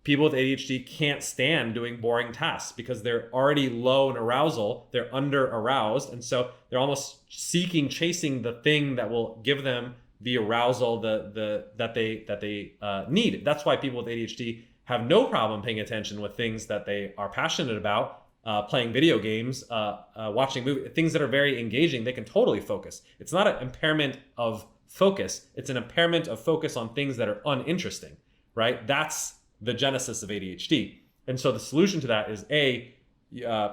[SPEAKER 1] people with ADHD can't stand doing boring tasks, because they're already low in arousal, they're under aroused. And so they're almost chasing the thing that will give them the arousal that they need. That's why people with ADHD have no problem paying attention with things that they are passionate about. Playing video games, watching movies, things that are very engaging, they can totally focus. It's not an impairment of focus. It's an impairment of focus on things that are uninteresting, right? That's the genesis of ADHD. And so the solution to that is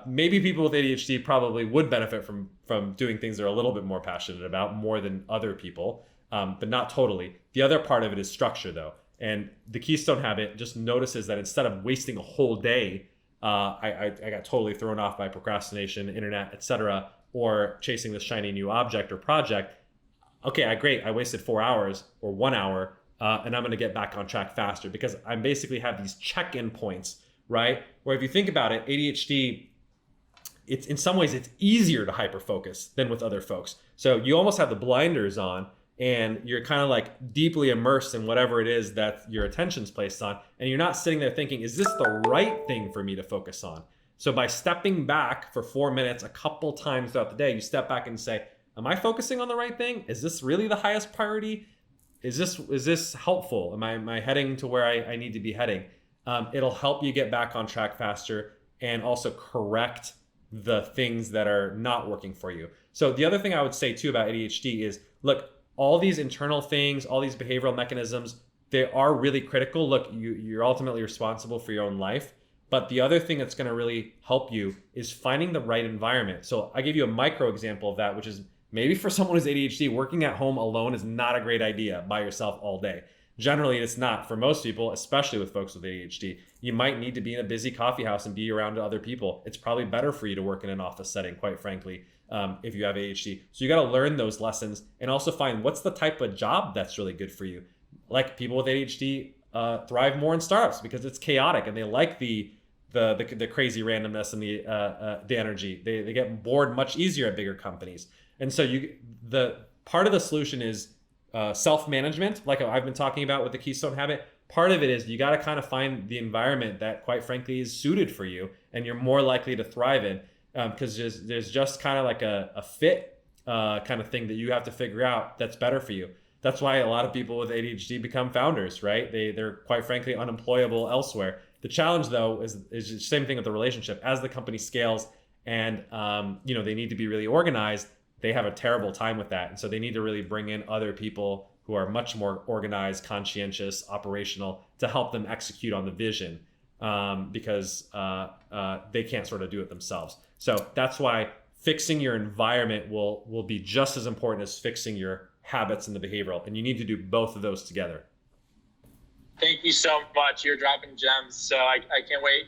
[SPEAKER 1] maybe people with ADHD probably would benefit from doing things they're a little bit more passionate about, more than other people, but not totally. The other part of it is structure, though. And the Keystone Habit just notices that instead of wasting a whole day, I got totally thrown off by procrastination, internet, etc., or chasing this shiny new object or project. Okay, great. I wasted 4 hours or 1 hour, and I'm going to get back on track faster, because I basically have these check-in points, right? Where if you think about it, ADHD, it's in some ways it's easier to hyperfocus than with other folks. So you almost have the blinders on, and you're kind of like deeply immersed in whatever it is that your attention's placed on, and you're not sitting there thinking, is this the right thing for me to focus on? So by stepping back for 4 minutes a couple times throughout the day, you step back and say, am I focusing on the right thing? Is this really the highest priority? Is this helpful? Am I heading to where I need to be heading? It'll help you get back on track faster, and also correct the things that are not working for you. So the other thing I would say too about ADHD is, look, all these internal things, all these behavioral mechanisms, they are really critical. Look, you're ultimately responsible for your own life. But the other thing that's going to really help you is finding the right environment. So I give you a micro example of that, which is maybe for someone who's ADHD, working at home alone is not a great idea by yourself all day. Generally, it's not for most people, especially with folks with ADHD. You might need to be in a busy coffee house and be around other people. It's probably better for you to work in an office setting, quite frankly, if you have ADHD. So you got to learn those lessons, and also find what's the type of job that's really good for you. Like people with ADHD thrive more in startups because it's chaotic, and they like the crazy randomness and the energy. They get bored much easier at bigger companies. And so the part of the solution is self-management, like I've been talking about with the Keystone Habit. Part of it is you got to kind of find the environment that, quite frankly, is suited for you and you're more likely to thrive in, because there's just kind of like a fit kind of thing that you have to figure out that's better for you. That's why a lot of people with ADHD become founders, right? They're quite frankly unemployable elsewhere. The challenge, though, is the same thing with the relationship. As the company scales and they need to be really organized, they have a terrible time with that. And so they need to really bring in other people who are much more organized, conscientious, operational, to help them execute on the vision, because they can't sort of do it themselves. So that's why fixing your environment will be just as important as fixing your habits and the behavioral. And you need to do both of those together.
[SPEAKER 4] Thank you so much. You're dropping gems. So I can't wait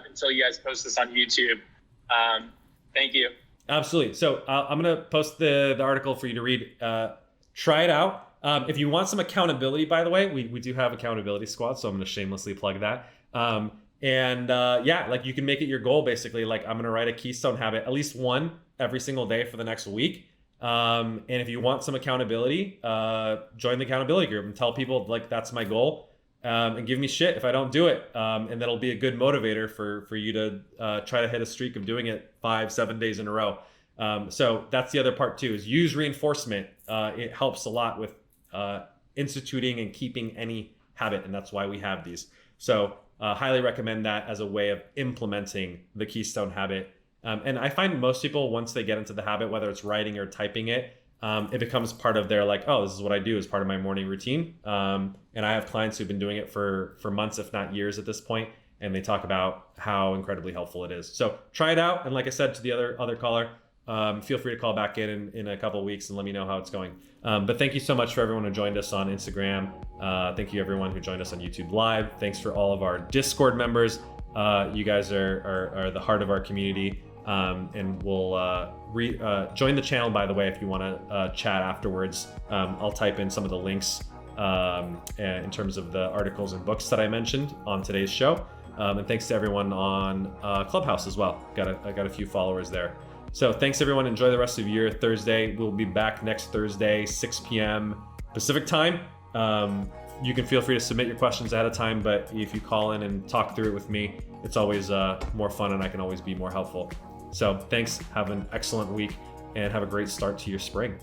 [SPEAKER 4] until you guys post this on YouTube. Thank you.
[SPEAKER 1] Absolutely. So I'm going to post the article for you to read. Try it out. If you want some accountability, by the way, we do have accountability squad, so I'm going to shamelessly plug that. Like you can make it your goal, basically. Like, I'm going to write a Keystone Habit, at least one every single day for the next week. And if you want some accountability, join the accountability group and tell people, like, that's my goal. And give me shit if I don't do it. And that'll be a good motivator for you to try to hit a streak of doing it 5-7 days in a row. So that's the other part too, is use reinforcement. It helps a lot with instituting and keeping any habit. And that's why we have these. So highly recommend that as a way of implementing the Keystone Habit. And I find most people, once they get into the habit, whether it's writing or typing it, it becomes part of their, like, oh, this is what I do as part of my morning routine. And I have clients who've been doing it for months, if not years at this point, and they talk about how incredibly helpful it is. So try it out. And like I said to the other caller, feel free to call back in a couple of weeks and let me know how it's going. But thank you so much for everyone who joined us on Instagram. Thank you everyone who joined us on YouTube Live. Thanks for all of our Discord members. You guys are the heart of our community. And we'll join the channel, by the way, if you want to chat afterwards. I'll type in some of the links in terms of the articles and books that I mentioned on today's show. And thanks to everyone on Clubhouse as well. I got a few followers there. So thanks everyone. Enjoy the rest of your Thursday. We'll be back next Thursday, 6 p.m. Pacific time. You can feel free to submit your questions ahead of time, but if you call in and talk through it with me, it's always more fun and I can always be more helpful. So thanks. Have an excellent week and have a great start to your spring.